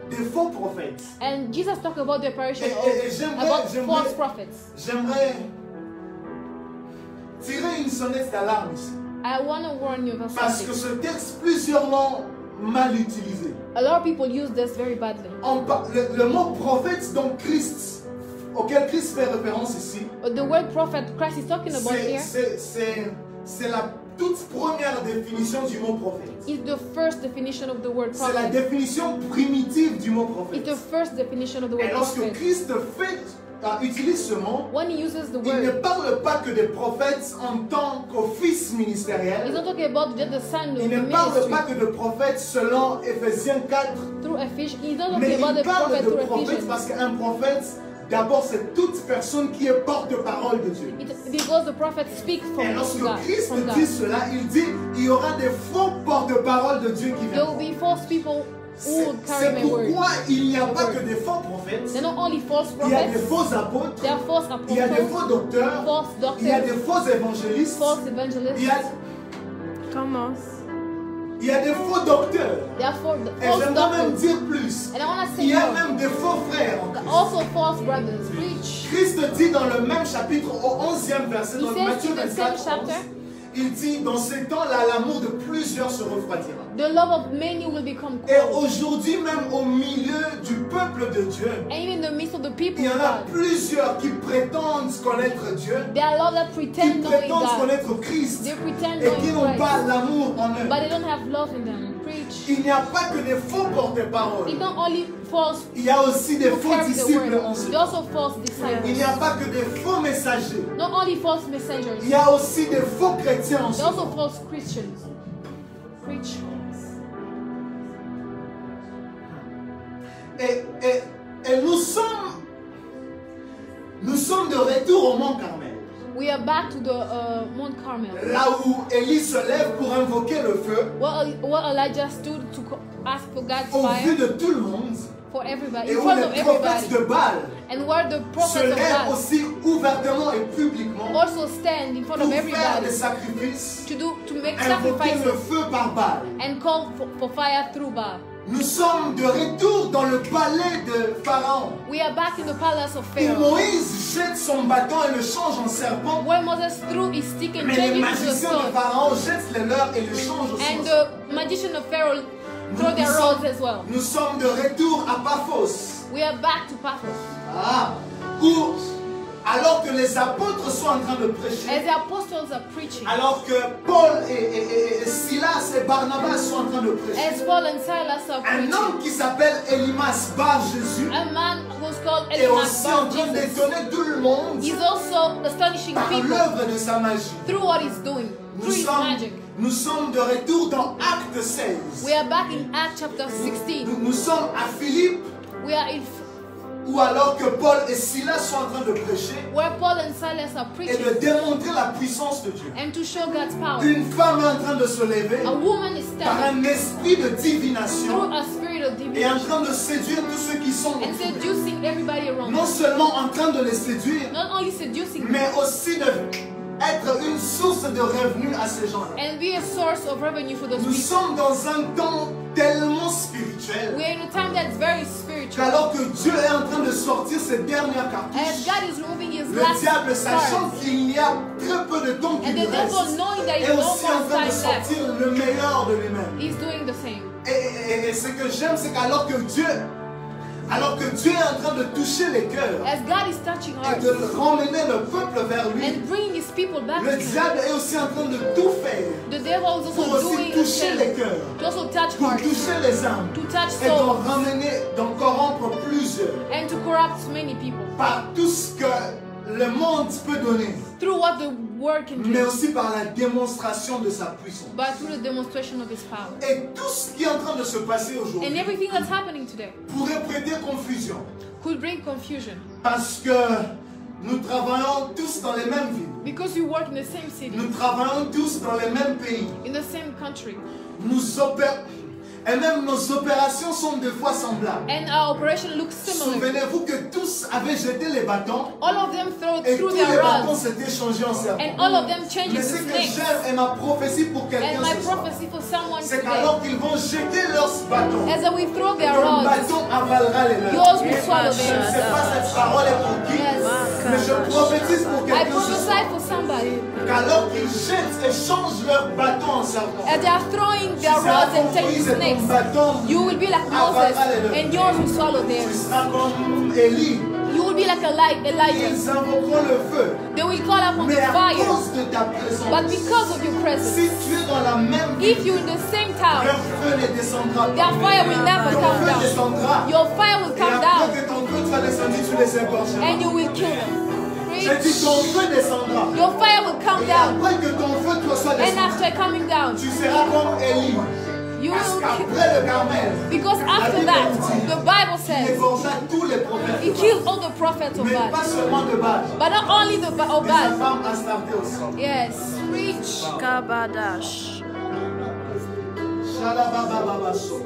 des faux prophètes. And Jesus talked about the apparition Et about j'aimerais false prophets. tirer une sonnette d'alarme ici. I want to warn you about Parce que something. ce texte, plusieurs l'ont mal utilisé. A lot of people use this very badly. Le mot prophète dont Christ, auquel Christ fait référence ici, The word prophet Christ is talking about here c'est la toute première définition du mot prophète. is the first definition of the word C'est la prophet. définition primitive du mot prophète. It's the first definition of the Et word lorsque prophet. Christ utilise ce mot, When he uses the il ne word, parle pas que des prophètes en tant qu'office he's ministériel. not talking about just the son of Il the ne parle ministry pas que de prophètes selon Éphésiens 4. through Ephesians. He's not Mais talking about il the parle prophet de through prophètes Ephesians. parce qu'un prophète d'abord c'est toute personne qui est porte-parole de Dieu. Because the prophet speaks Et from lorsque God. Christ From dit God. cela, il dit il y aura des faux porte-parole de Dieu qui There will viendront. be false people who will carry C'est my word. pourquoi il n'y a pas que des faux prophètes. They're not only false Il y a des prophets, faux apôtres. there are false Il y a des apostles, faux docteurs. false Il y a des doctors, faux évangélistes. false Il evangelists. y a, Comment? il y a des faux docteurs. There are Et false j'aimerais même doctors. dire plus. And I want to say Il y a more. même des faux frères en Christ. Also false brothers. Preach. Christ dit dans le même chapitre, au 11e verset, He dans says Matthieu in the same 24, chapter, 11, il dit, dans ces temps-là, l'amour de plusieurs se refroidira. the love of many will become Et cold. aujourd'hui, même au milieu du peuple de Dieu, And even in the midst of the people il y of en a God, plusieurs qui prétendent connaître Dieu, there are a lot that qui pretend knowing prétendent God. connaître Christ They pretend et qui knowing n'ont pas Christ, l'amour en eux. but they don't have love in them. Preach. Il n'y a pas que des faux porte-paroles. It's not only false Il y a aussi des who faux carry the disciples word, en ce there temps. are also false Il n'y disciples. a pas que des faux messagers. Not only false messengers, Il y a aussi des faux chrétiens en ce there are also temps. false Christians. Preach. Et nous sommes de retour au Mont Carmel. We are back to the Mount Carmel. Là où Élie se lève pour invoquer le feu What Elijah stood to ask for God's au vu fire de tout le monde. for everybody, Et in où front of les prophètes everybody. de Baal And where the se prophets of lèvent God aussi ouvertement et publiquement also stand in front pour of faire everybody des sacrifices, to make invoquer le sacrifices feu par Baal. and call for fire through Baal. Nous sommes de retour dans le palais de Pharaon. We are back in the palace of Où Pharaoh, Moïse jette son bâton et le change en serpent. where Moses threw his stick and Mais changed les it to a magiciens de sword. Pharaon jettent les leurs et le changent aussi. And the magician of Pharaoh throw their rods as well. Nous sommes de retour à Paphos. We are back to Paphos. Où, alors que les apôtres sont en train de prêcher, As the apostles are preaching, alors que Paul et Silas et Barnabas sont en train de prêcher, as Paul and Silas are un preaching, homme qui s'appelle Elimas Bar Jésus a man who's called est Elimas aussi Bar en train Jesus d'étonner tout le monde is also astonishing par people l'œuvre de sa magie. through what he's doing, through his magic. Nous sommes de retour dans Acte 16. We are back in Acts chapter 16. Nous sommes à Philippe, We are in où alors que Paul et Silas sont en train de prêcher where Paul and Silas are et preaching de démontrer la puissance de Dieu. and to show God's power. Une femme est en train de se lever A woman is par standing un esprit de divination through a spirit of et en divination train de séduire tous ceux qui sont and autour d'elle. seducing everybody around Non her. seulement en train de les séduire, Not only seducing them mais aussi d'être une source de revenus à ces gens-là. and be a source of revenue for those Nous people. sommes dans un temps tellement spirituel We are in a time that's very spiritual. qu'alors que Dieu est en train de sortir ses dernières As cartouches, God is removing his le last diable, sachant cards, qu'il y a très peu de temps qui and lui the devil, reste, knowing that est he's no aussi en more train de time left, sortir le meilleur de lui-même. he's doing the same. Et ce que j'aime, c'est qu'alors que Dieu est en train de toucher les cœurs As God is touching et hearts de ramener le peuple vers lui, and bringing his people back to le him, diable est aussi en train de tout faire the devil is pour also aussi doing the toucher les same. cœurs, To also touch pour hearts, toucher les âmes to touch et d'en souls, ramener, d'en corrompre plusieurs and to corrupt many people par tout ce que le monde peut donner, through what the word can mais do, aussi par la démonstration de sa puissance. but through the demonstration of his power. Et tout ce qui est en train de se passer And aujourd'hui everything that's happening today pourrait prêter confusion could bring confusion parce que nous travaillons tous dans les mêmes villes. because we work in the same city, Nous travaillons tous dans les mêmes pays. in the same country, Et même nos opérations sont des fois semblables. and our operation looks similar. Souvenez-vous que tous avaient jeté les bâtons All of them et threw tous les their bâtons rods, s'étaient changés en serpents. and all of them changed Mais into ce que snakes. j'aime et ma prophétie pour quelqu'un And my ce soir, prophecy for someone c'est today, qu'alors qu'ils vont jeter leurs bâtons, as we throw their ton rods, bâton avalera les leurs. yours will swallow Je ne theirs. sais pas cette parole est pour qui, Yes. mais je prophétise pour I quelqu'un ce soir, prophesy for somebody qu'alors qu'ils jettent et changent leurs bâtons en serpents, as they are throwing their rods and taking snakes, you will be like Moses, and yours will swallow tu theirs. seras comme Élie. You will be like Elijah. Ils invoqueront le feu. They will call upon the Mais à fire, cause de ta présence, but because of your presence, si tu es dans la même ville, if you're in the same town, leur feu ne descendra their pas. fire will never Ton come feu down. descendra. Your fire will Et come après down, que ton feu soit descendu, tu les égorgeras. and you will kill them. J'ai dit Preach. ton feu descendra. Your fire will come Et down, après que ton feu soit and descendu, after coming down, tu seras comme Élie. You Parce will qu'après le Carmel, because la after Bible that, dit the Bible qu'il says égorgea tous les prophètes. he de killed Baal. all the prophets of Mais pas Baal. seulement de Baal, But not only the of mais sa Baal. femme Astarté aussi. Yes, preach. Kabadash. Shalababababaso.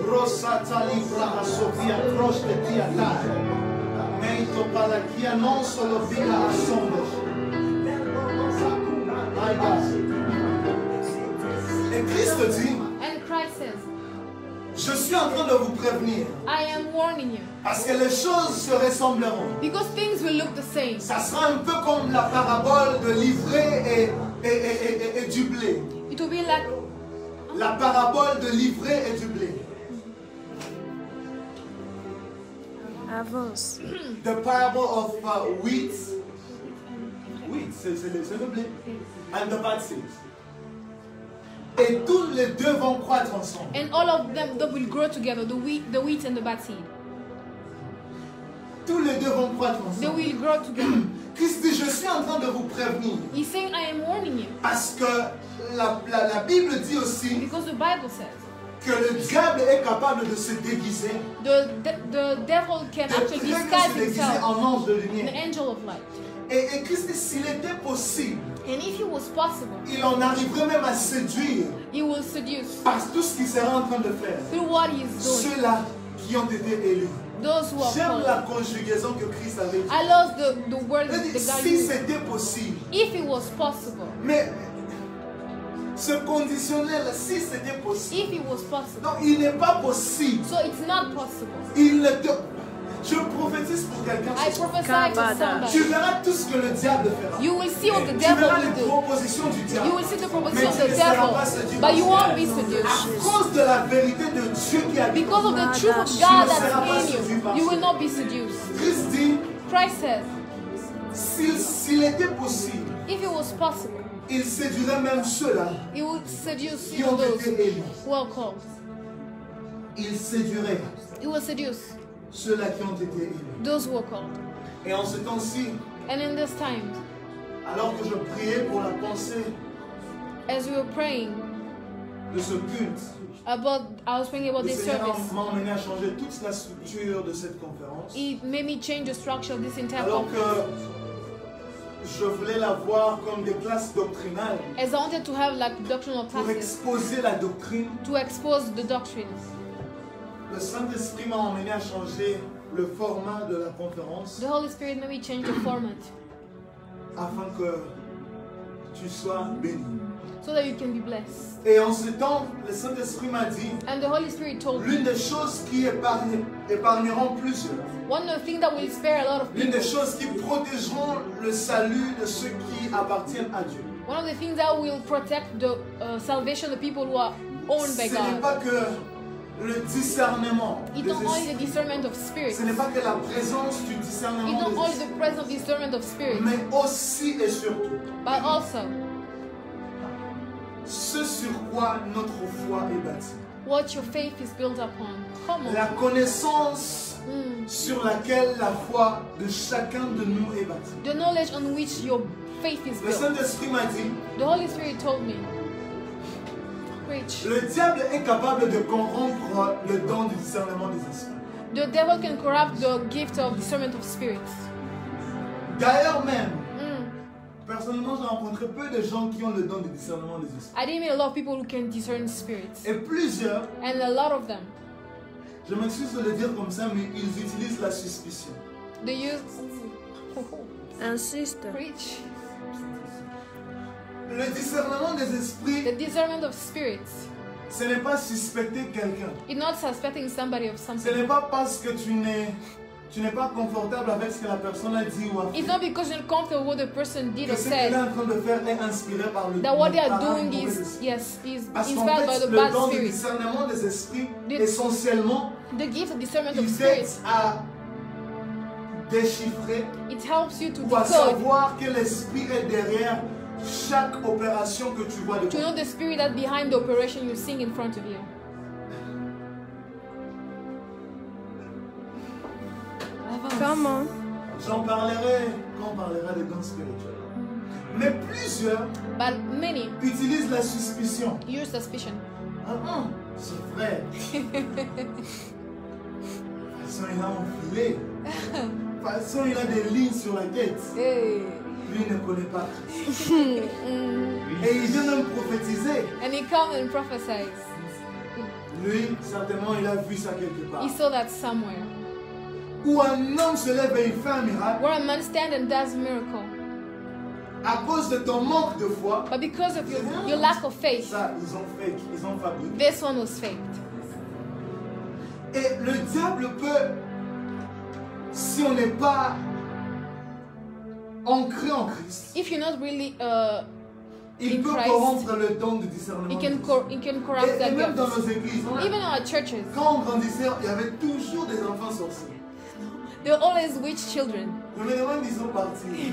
Rosatali Brahasofia, Croche de Tiatai. Meito Palakia, non solo via assombros. My God. Et Christ dit, And Christ says, je suis en train de vous prévenir, I am warning you. parce que les choses se ressembleront. Because things will look the same. Ça sera un peu comme la parabole de l'ivraie et du blé. It will be like La parabole de l'ivraie et du blé. Avance. The parable of wheat. Wheat, c'est le blé. And the bad seeds. Et tous les deux vont croître ensemble. and all of them that will grow together, the wheat and the bad seed. Tous les deux vont croître They ensemble. will grow together. Christ dit, je suis en train de vous prévenir. He's saying, I am warning you. Parce que la Bible dit aussi Because the Bible says que le diable est capable de se déguiser. the devil can De actually très bien disguise se déguiser himself en ange de an lumière. angel of light. Et Christ dit, s'il était possible, And if it was possible, il en arriverait même à séduire he will seduce par tout ce qu'il sera en train de faire. through what he is doing Ceux-là qui ont été élus. those who are J'aime called. la conjugaison que Christ avait dit. I love the word Il dit, the God si used. c'était possible. If it was possible, Mais ce conditionnel, si c'était possible. if it was possible. Donc il n'est pas possible. So it's not possible. Il ne te... Je prophétise pour quelqu'un. I ce soir. prophesy to Tu somebody. verras tout ce que le diable fera. You will see what the Tu devil verras will les do. propositions du diable. You will see the Mais proposition of tu the ne seras devil, pas séduit. but you won't be À seduced. cause de la vérité de Dieu qui habite. Because of the truth of God that's in you, you will not be seduced. Christ dit, Christ says, s'il était possible, if it was possible, il séduirait même ceux-là he would seduce qui ont those été élus. who are called. Il séduirait He will seduce ceux-là qui ont été élus. those who are called. Et en ce temps-ci, And in this time, alors que je priais pour la pensée as we were praying de ce culte, I was praying about le this Seigneur service. m'a emmené à changer toute la structure de cette conférence. It made me change the structure of this entire Alors conference. que je voulais la voir comme des classes doctrinales As I wanted to have like doctrinal pour classes exposer la doctrine, to expose the doctrines. le Saint-Esprit m'a emmené à changer le format de la conférence The Holy Spirit made me change the format afin que tu sois béni. so that you can be blessed. Et en ce temps, le Saint-Esprit m'a dit, And the Holy Spirit told me l'une des choses qui épargneront plusieurs, one of the things that will spare a lot of l'une people, des choses qui protégeront le salut de ceux qui appartiennent à Dieu. one of the things that will protect the salvation of the people who are owned by Ce n'est God. pas que le discernement, It's des not only the esprits. discernment of spirit. Ce n'est pas que la présence du It's discernement not des only esprits, the presence of discernment of spirit, mais aussi et surtout but also ce sur quoi notre foi est bâtie. what your faith is built upon. Come La on. connaissance sur laquelle la foi de chacun de nous est bâtie. The knowledge on which your faith is Le built. Saint-Esprit m'a dit, The Holy Spirit told me, preach. le diable est capable de corrompre le don du discernement des esprits. The devil can corrupt the gift of discernment of spirits. D'ailleurs même, personnellement, j'ai rencontré peu de gens qui ont le don du discernement des esprits. I didn't meet a lot of people who can discern spirits. Et plusieurs, And a lot of them, je m'excuse de le dire comme ça, mais ils utilisent la suspicion. they use Insiste. preach. Le discernement des esprits, The discernment of spirits. ce n'est pas suspecter quelqu'un. It's not suspecting somebody of Ce something. n'est pas parce que tu n'es pas confortable avec ce que la personne a dit ou a fait. It's not because you're comfortable with what the person did Que or ce qu'elle est said en train de faire est inspiré par le that what they are par un doing mauvais is esprit. is Parce qu'en inspired by fait, the le bad don du spirit. discernement des esprits, The- essentiellement, The gift of discernment of il spirits, t'aide à déchiffrer it helps you to ou à decode, savoir que l'esprit est derrière chaque opération que tu vois de to know the spirit that's behind the operation you're seeing in front of you. Comment? J'en parlerai quand on parlera des dons spirituels. Mais plusieurs But many utilisent la suspicion. use suspicion. Ce frère. De toute façon, il a enfilé. De toute façon, il a des lignes sur la tête. Hey. Lui ne connaît pas Christ. Et il vient même prophétiser. And he comes and prophesies. Lui, certainement, il a vu ça quelque part. He saw that somewhere. Où un homme se lève et il fait un miracle. Where a man stands and does a miracle. À cause de ton manque de foi. But because of your lack of faith. Ça, ils ont fake, ils ont fabriqué. This one was faked. Et le diable peut, si on n'est pas ancré en Christ, if you're not really il in peut Christ, corrompre le don de discernement. it can corrupt Et that même dans gift. nos églises, Even in our churches, quand on grandissait, il y avait toujours des enfants sorciers. there are always witch children. On me demande ils sont partis.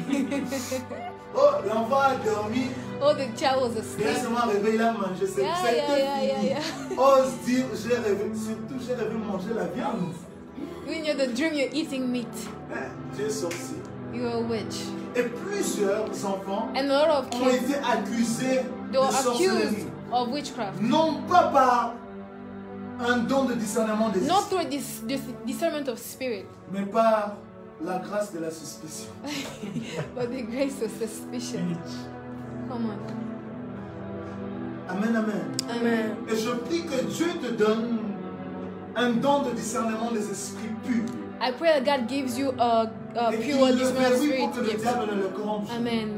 Oh, l'enfant a dormi. Oh, the child was Il a asleep. seulement rêvé, il a mangé. C'est Yeah. Ose dire, j'ai rêvé. Surtout, j'ai rêvé manger la viande. When you're the dream, you're eating meat. Dieu est sorcier. You're a witch. Et plusieurs enfants And a lot of ont kids, été accusés they were de sorcellerie. accused of witchcraft. Non pas par un don de discernement des Not esprits, through this discernment of spirit, mais par la grâce de la suspicion. but the grace of suspicion. Come on. Amen, amen. Amen. Et je prie que Dieu te donne un don de discernement des esprits purs. I pray that God gives you a Et qu'il pure le discernement of verrouille pour que spirit le gift. diable ne le corrompe. Amen.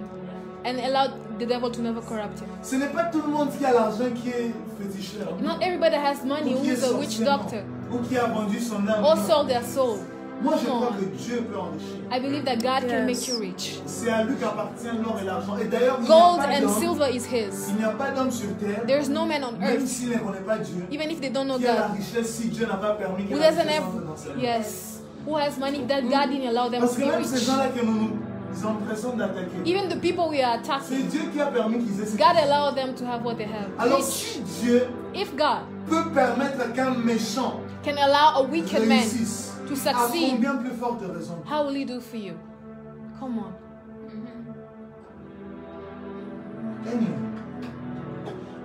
And allow the devil to never corrupt him. Ce n'est pas tout le monde qui a l'argent qui est féticheur. Not everybody has money Ou who qui est is a witch sorcier, non. doctor Ou qui a vendu son âme. or non. sold their soul. Moi, je Come crois on. que Dieu peut enrichir. I believe that God can Yes. make you rich. C'est à lui qu'appartient l'or et l'argent. Et d'ailleurs, il Gold n'y a pas and d'homme- silver is his. il n'y a pas d'homme sur terre, There is no man on même earth, s'il ne connaît pas Dieu, even if they don't know qui a la God, richesse si Dieu n'a pas permis que who la doesn't richesse have, entre dans sa vie. yes, who has money that God didn't allow them Parce to que be même ces rich. gens-là que nous empressons d'attaquer, Even the people we are c'est attacking, Dieu qui a permis qu'ils aient ces God choses. allowed them to have what they have. Alors Rich. si Dieu If God peut permettre qu'un méchant can allow a wicked man réussisse, to à succeed, combien plus forte raison? how will He do for you? Come on. Anyway.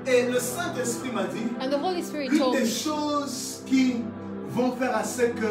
Et le Saint-Esprit m'a dit, And the Holy Spirit l'une told des me, choses qui vont faire à ce que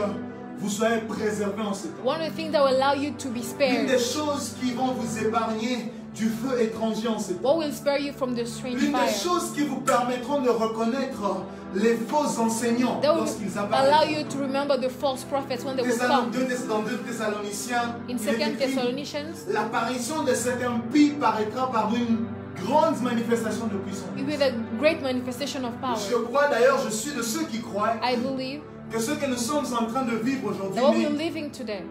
vous soyez préservés en ce temps, one of the things that will allow you to be l'une des spared, choses qui vont vous épargner du feu étranger en ce temps, what will spare you from the strange l'une des fire, choses qui vous permettront de reconnaître les faux enseignants that will lorsqu'ils allow apparaissent. you to remember the false prophets when they will come. Dans 2 Thessaloniciens, In il est 2 écrit, Thessalonians, l'apparition de cet impie paraîtra par une grande manifestation de puissance. it will be a great manifestation of power. Je crois d'ailleurs, je suis de ceux qui croient I believe que ce que nous sommes en train de vivre aujourd'hui that what we're living today,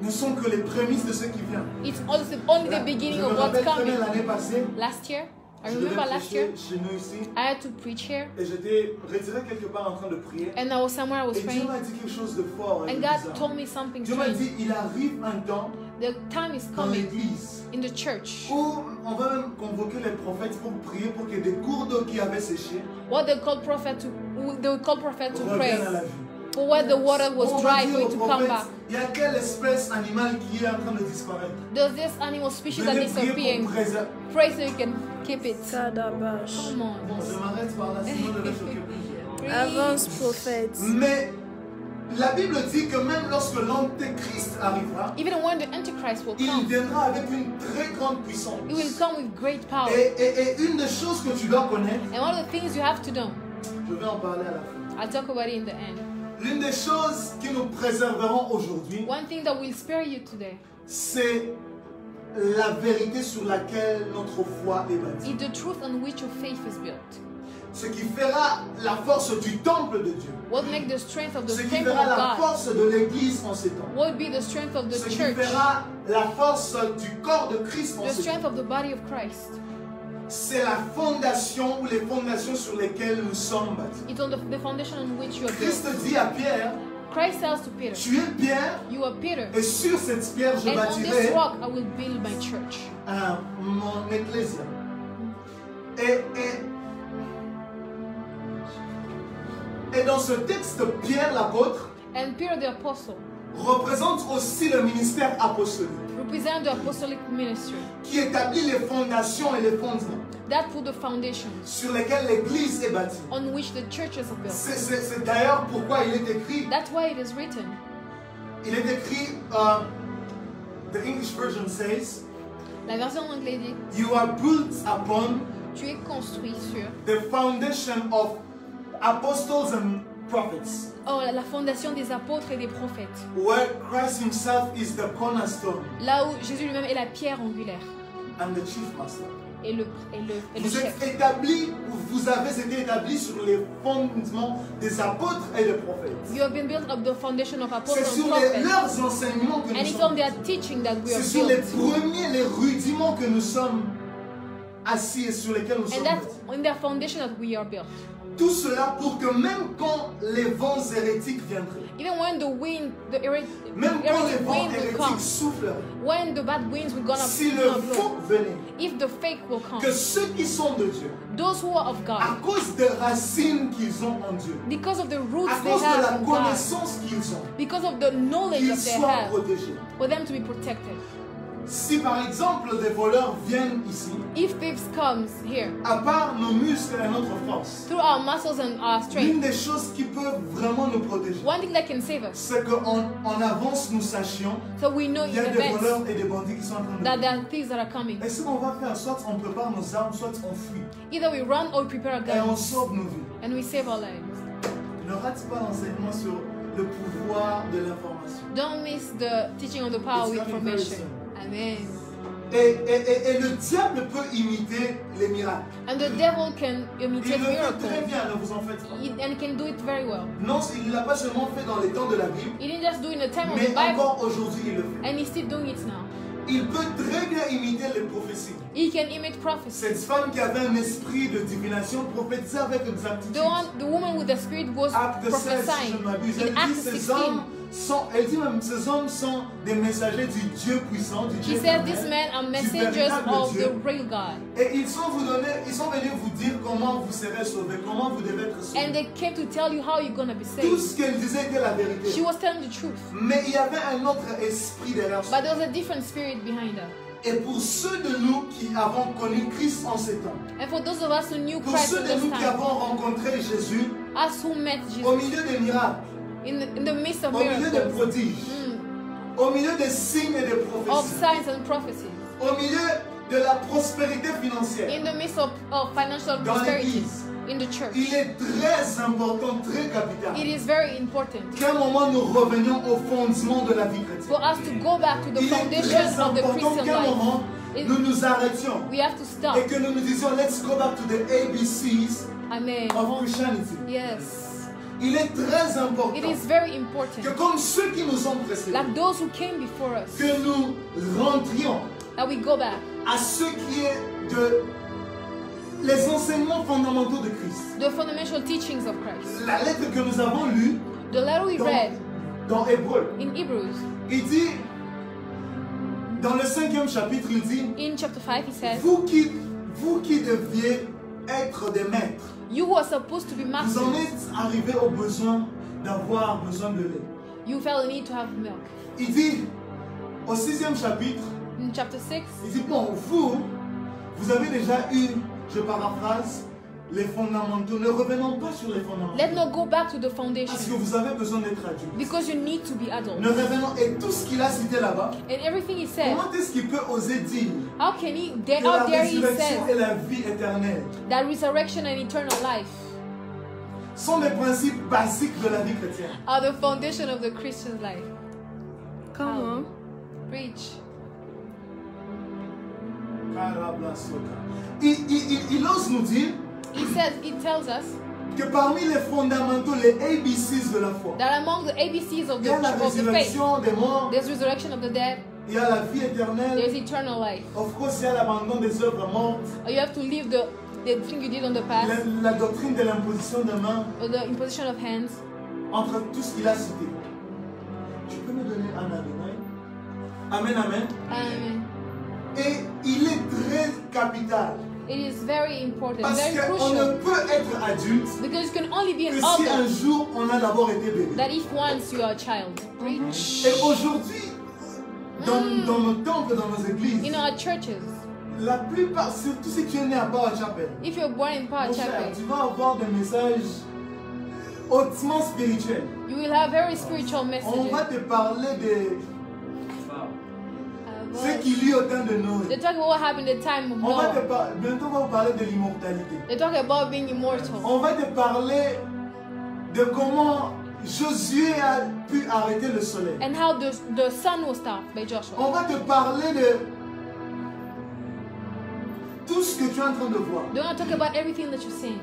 ne sont que les prémices de ce qui vient. it's only the beginning Je of me what's rappelle très bien coming. l'année passée, Last year, I je devais remember last year, prêcher chez nous ici I had to preach here, et j'étais retiré quelque part en train de prier. and I was somewhere I was Et Dieu praying, m'a dit quelque chose de fort et and de God bizarre. told me something Dieu m'a strange. dit, il arrive un temps The time is dans coming l'église in the church. où on va même convoquer les prophètes pour prier pour que des cours d'eau qui avaient séché What they call prophet to pray reviennent à la vie. for where the water was On va dry dire for aux it to come prophètes, back. il y a quelle espèce animale qui est en train de disparaître. There's this animal species that Venez is prier disappearing. pour préserver. Pray so you can keep it. Kadabash. Come Bon, on. je m'arrête par là, sinon je vais choquer plus. Avance, prophète. Mais la Bible dit que même lorsque l'Antéchrist arrivera, Even when the Antichrist will il come, viendra avec une très grande puissance. it will come with great power. Et une des choses que tu dois connaître, And one of the things you have to do, je vais en parler à la fin. I'll talk about it in the end. L'une des choses qui nous préserveront aujourd'hui, One thing that will spare you today c'est la vérité sur laquelle notre foi est bâtie. is the truth on which your faith is built. Ce qui fera la force du temple de Dieu. What makes the strength of the Ce qui temple fera of la God? force de l'Église en ces temps. What would be the strength of the Ce qui church? fera la force du corps de Christ en The ces temps. strength of the body of Christ. C'est la fondation ou les fondations sur lesquelles nous sommes bâtis. It's on the foundation on which you are Christ built. dit à Pierre, Christ tells to Peter, tu es Pierre, you are Peter, et sur cette pierre je and on this bâtirai rock I will build my church. mon ecclésia. Et dans ce texte, Pierre l'apôtre, And Peter the apostle, représente aussi le ministère apostolique represent the apostolic ministry qui établit les fondations et les fondements that put the foundations sur lesquels l'Église est bâtie. on which the churches are built. C'est d'ailleurs pourquoi il est écrit, That's why it is written. The English version says, La version en anglais dit, you are built upon tu es construit sur the foundation of apostles and prophets, la fondation des apôtres et des prophètes. where Christ himself is the cornerstone Là où Jésus lui-même est la pierre angulaire and the chief master. et le Vous chef. êtes établis, vous avez été établis sur les fondements des apôtres et des prophètes. You have been built up the foundation of C'est apostles and sur prophets. leurs enseignements que And nous it's on sommes. their teaching that we are C'est sur les built. premiers, les rudiments que nous sommes assis et sur lesquels nous And sommes. that's on their foundation that we are built. Tout cela pour que même quand les vents hérétiques viendraient, Even when the wind, the même quand les erratic vents wind will hérétiques come, souffleraient, when the bad winds will gonna si le blow, faux venait, if the fake will come, que ceux qui sont de Dieu, those who are of God, à cause des racines qu'ils ont en Dieu, because of the roots à they cause de have la in God, connaissance qu'ils ont, because of the knowledge qu'ils that they soient have, protégés. for them to be protected. Si par exemple des voleurs viennent ici, If thieves comes here, à part nos muscles et notre force, through our muscles and our l'une strength, des choses qui peuvent vraiment nous protéger, one thing that can save us, c'est qu'en avance nous sachions so we know in qu'il y a des advance voleurs et des bandits qui sont en train de that venir. there are thieves that are coming. Et ce qu'on va faire, soit on prépare nos armes, soit on fuit. Either we run or we prepare our Et on guns sauve nos vies. and we save our lives. Ne rate pas l'enseignement sur le pouvoir de l'information. Don't miss the teaching on the power of It's coming very information. Amen. Et le diable peut imiter les miracles. And the devil can Il imitate le fait très miracles. bien, ne vous en faites pas. And he can do it very well. Non, il ne l'a pas seulement fait dans les temps de la Bible, He didn't just do it in the time of mais the Bible, encore aujourd'hui il le fait. and he's still doing it now. Il peut très bien imiter les prophéties. He can imite prophecy. Cette femme qui avait un esprit de divination prophétisait avec exactitude. The woman with the spirit was Acte 16, si prophesying. je ne m'abuse, In elle dit Acts ces 16, hommes sont, elle dit même ces hommes sont des messagers du Dieu puissant, du Dieu she said, éternel, "These men are du messengers véritable of Dieu. the real God." Et ils sont venus vous dire comment vous serez sauvés, comment vous devez être sauvés. And they came to tell you how you're gonna be Tout saved. ce qu'elle disait était la vérité. She was telling the truth, Mais il y avait un autre esprit derrière ça. but there was a different spirit behind her. Et pour ceux de nous qui avons connu Christ en ces temps, And for those of us who knew pour Christ ceux at de this nous qui time, avons rencontré Jésus us who met au Jesus milieu des miracles, in the midst of au milieu des miracles, prodiges, au milieu des signes et des of prophéties, signs and prophecies, au milieu de la prospérité financière, in the midst of financial dans prosperity l'église, in the church, il est très important, très capital it is very important qu'à un moment nous revenions au fondement de la vie for chrétienne. us to go back to the Il est foundation très of the important Christian qu'à un life. moment nous nous arrêtions We have to stop. et que nous nous disions let's go back to the ABCs Amen. of Christianity. Yes. Il est très It important is very que important. comme ceux qui nous ont précédés, Like those who came before us, que nous rentrions that we go back. à ce qui est de les enseignements fondamentaux de Christ. The fundamental teachings of Christ. La lettre que nous avons lue The letter we read dans Hébreu, in Hebrews, il dit, dans le 5e chapitre, il dit, in chapter 5, he says, vous qui deviez être des maîtres, you who are supposed to be vous en masters, êtes arrivés au besoin d'avoir besoin de lait. you felt the need to have milk. Il dit, au 6e chapitre, In chapter 6, il dit, bon, vous avez déjà eu, je paraphrase, les fondamentaux. Ne revenons pas sur les fondamentaux. let not go back to the Parce que foundation vous avez besoin d'être adulte. because you need to be adult. Ne revenons, et tout ce qu'il a cité là-bas, And everything he said, comment est-ce qu'il peut oser dire how can he, que la how dare he résurrection say et la vie éternelle that resurrection and eternal life sont des principes basiques de la vie chrétienne? are the foundation of the Christian life? Come on. Preach. Il ose nous dire He tells us que parmi les fondamentaux, les ABCs de la foi, that among the ABCs of il y a la the faith, résurrection des morts, there's resurrection of the dead, il y a la vie éternelle, there's eternal life. of course, il y a l'abandon des œuvres mortes, Or you have to leave the thing you did on the past, la doctrine de l'imposition de mains, or the imposition of hands. entre tout ce qu'il a cité. Tu peux me donner un amen? Amen, amen. Amen. Et il est très capital It is very important, Parce very qu'on ne crucial. peut être adulte Because you can only be que an si un adult jour on a d'abord été bébé. that if once you are a child. Et aujourd'hui, dans nos temples, dans nos églises, In our churches, la plupart, surtout si tu es né à Power Chapel, if you're born in Power mon cher, Chapel, tu vas avoir des messages hautement spirituels. you will have very spiritual On messages. va te parler de ce qui lie au temps de Noé. They talk about what happened in the time of On va te Noah. bientôt on va vous parler de l'immortalité. They talk about being immortal. On va te parler de comment Josué a pu arrêter le soleil. And how the sun was stopped by Joshua. On va te parler de tout ce que tu es en train de voir. They want to talk about everything that you're saying.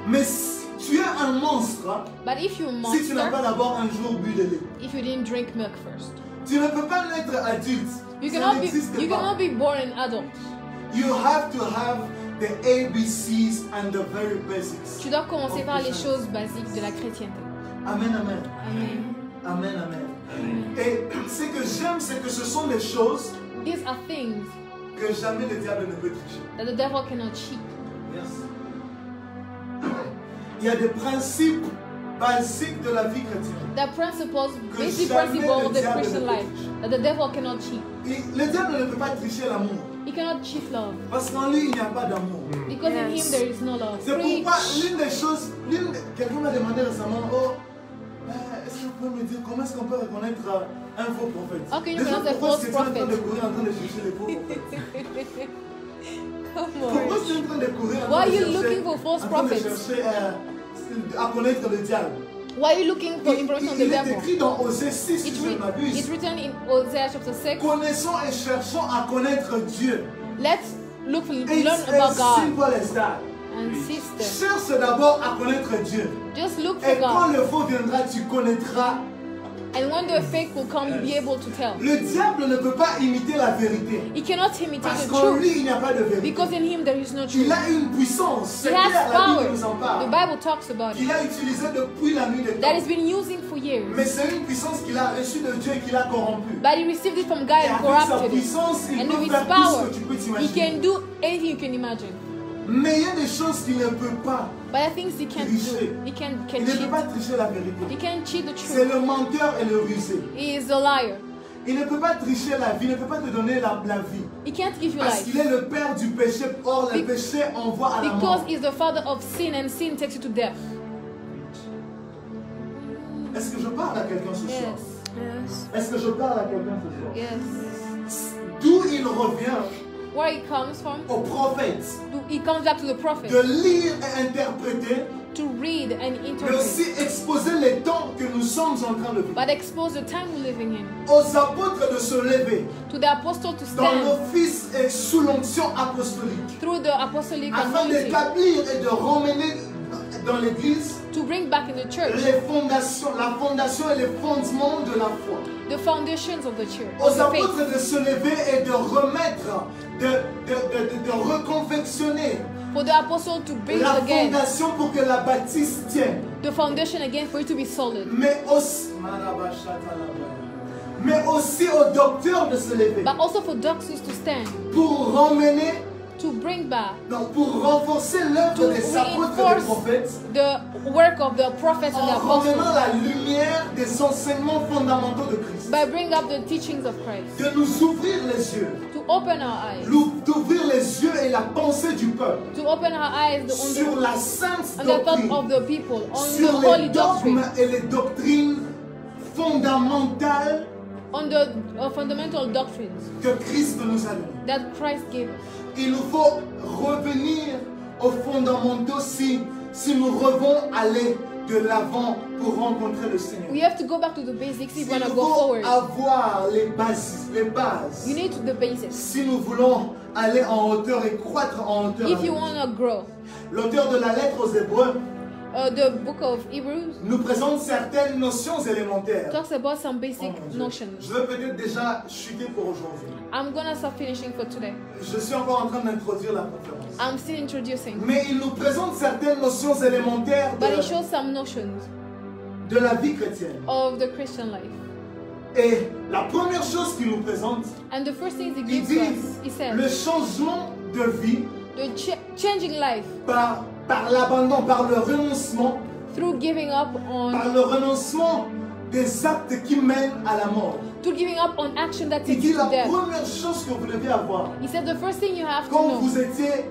Mais si tu es un monstre, hein, But if you're a si tu n'as pas monster, d'abord un jour bu de lait, if you didn't drink milk first, tu ne peux pas naître adulte. you Ça cannot n'existe be pas. born an adult. You have to have the ABCs and the very basics. Tu dois commencer of par les Christianity. choses basiques de la chrétienté. Amen, amen. Amen. Amen, amen. Et ce que j'aime, c'est que ce sont des choses These are things que jamais le diable ne peut tricher. that the devil cannot cheat. Yes. Il y a des principes basiques de la vie chrétienne. The principles, Que basic jamais principle le of the diable Christian ne life peut that the devil cannot cheat. Et le diable ne peut pas tricher l'amour. He cannot cheat love Parce qu'en lui, il n'y a pas d'amour. because in him there is no love. C'est Preach. pourquoi l'une des choses, quelqu'un m'a demandé récemment, est-ce que vous pouvez me dire comment est-ce qu'on peut reconnaître un faux prophète? How can you Déjà, pronounce a pourquoi false est-ce que tu es en train de prophet? courir en train de chercher les faux prophètes? Come Pourquoi on. tu es en train de courir en Why train are de you chercher, looking for false en train de prophets? chercher à connaître le diable? Why are you looking for information on the Il est devil? écrit dans Osée 6, si It's, je ne m'abuse. it's written in Hosea chapter 6. Connaissons et cherchons à connaître Dieu. Let's look for It's learn about as God simple as that. and sister. Cherche d'abord à connaître Dieu. Just look for Et quand God. le faux viendra, tu connaîtras. And when the fake will come, you'll be able to tell. Le diable ne peut pas imiter la vérité. He cannot imitate Parce the qu'en lui, truth il n'y a pas de vérité. because in him there is no truth. Il a une puissance. C'est He clair, has la power. Bible nous en The parle. Bible talks about Qu'il it. a utilisé depuis la nuit des That temps. he's been using for years. Mais c'est une puissance qu'il a reçue de Dieu et qu'il a corrompue. But he received it from God Et and avec sa corrupted it. puissance, il And peut with his faire tout power, ce que tu peux he t'imaginer. can do anything you can imagine. Mais il y a des choses qu'il ne peut pas. But the things he can't do, he can Il ne peut cheat. pas tricher la vérité. He can cheat the C'est truth. le menteur et le rusé. He is a liar. Il ne peut pas tricher la vie, il ne peut pas te donner la vie. He can't give you Parce life qu'il est le père du péché. Or, le Be- péché envoie à la because mort. he's the father of sin, and sin takes you to death. Est-ce que je parle à quelqu'un ce soir? Yes. Yes. Est-ce que je parle à quelqu'un ce soir? Yes. D'où il revient Where he comes from, aux prophètes he comes back to the prophet de lire et interpréter, to read and mais interpret, aussi exposer les temps que nous sommes en train de vivre. but expose the time we're living in. Aux apôtres de se lever To the apostle to dans stand l'office et sous l'onction apostolique through the apostolic afin anointing d'établir et de ramener dans l'église to bring back in the church les fondations, la fondation et les fondements de la foi. the foundations of the church, Aux of the faith. apôtres de se lever et de remettre, de reconfectionner For the apostle to bring la again fondation pour que la bâtisse tienne. the foundation again for it to be solid. Mais aussi aux docteurs de se lever But also for doctors to stand, pour ramener, to bring back non, pour renforcer l'œuvre To des apôtres et des reinforce prophètes the work of the prophets and the en ramenant apostles la lumière des enseignements fondamentaux de Christ. by bringing up the teachings of Christ, De nous ouvrir les yeux, to open our eyes, d'ouvrir les yeux et la pensée du peuple to open our eyes sur la sainte on the thought doctrine, of the people, on the sur holy les dogmes doctrine, et les doctrines fondamentales on the fundamental doctrines que Christ nous a données. that Christ gave us. Il nous faut revenir aux fondamentaux si nous devons aller de l'avant pour rencontrer le Seigneur. We have to go back to the basics if we Il want to nous go faut forward. avoir les bases. You need the basics. Si nous voulons aller en hauteur et croître en hauteur. If you want to grow, L'auteur de la lettre aux Hébreux the book of Hebrews nous présente certaines notions élémentaires. talks about some Oh basic mon Dieu. notions. Je vais peut-être déjà chuter pour aujourd'hui. I'm gonna start finishing for today. Je suis encore en train d'introduire la conférence. I'm still introducing, Mais il nous présente certaines notions élémentaires but it shows some notions de la vie chrétienne. of the Christian life. Et la première chose qu'il nous présente, And the first thing he il gives dit us, he le says, changement de vie The changing life. Par l'abandon, par le renoncement. Through giving up on. Par le renoncement des actes qui mènent à la mort. To giving up on action that Il takes dit you la to death. première chose que vous devez avoir. He said the first thing you have to Quand know. vous étiez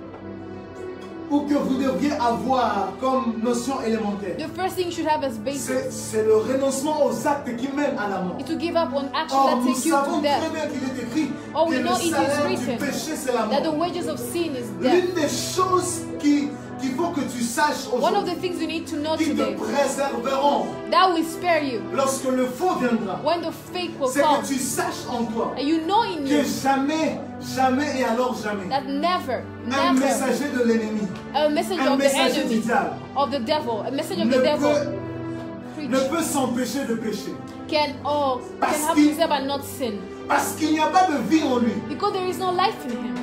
ou que vous devriez avoir comme notion élémentaire. The first thing you should have as basic C'est le renoncement aux actes qui mènent à la mort. is to give up on action Or, that nous takes you savons to très death. bien qu'il est écrit Oh, que we le know it is salaire du written péché, c'est la that the mort. wages of sin is death. L'une des choses qu'il faut que tu saches One of aujourd'hui, the things you need to know qui te today préserveront that will spare you lorsque le faux viendra, when the fake will c'est come. que tu saches en toi And you know in que you jamais, jamais et alors jamais, that never, un never messager de l'ennemi, a message un of the messager du enemy, diable, of the devil, a message of ne the devil ne preach peut s'empêcher de pécher. can Parce have qu'il- himself and not sin. Parce qu'il n'y a pas de vie en lui. Because there is no life in him.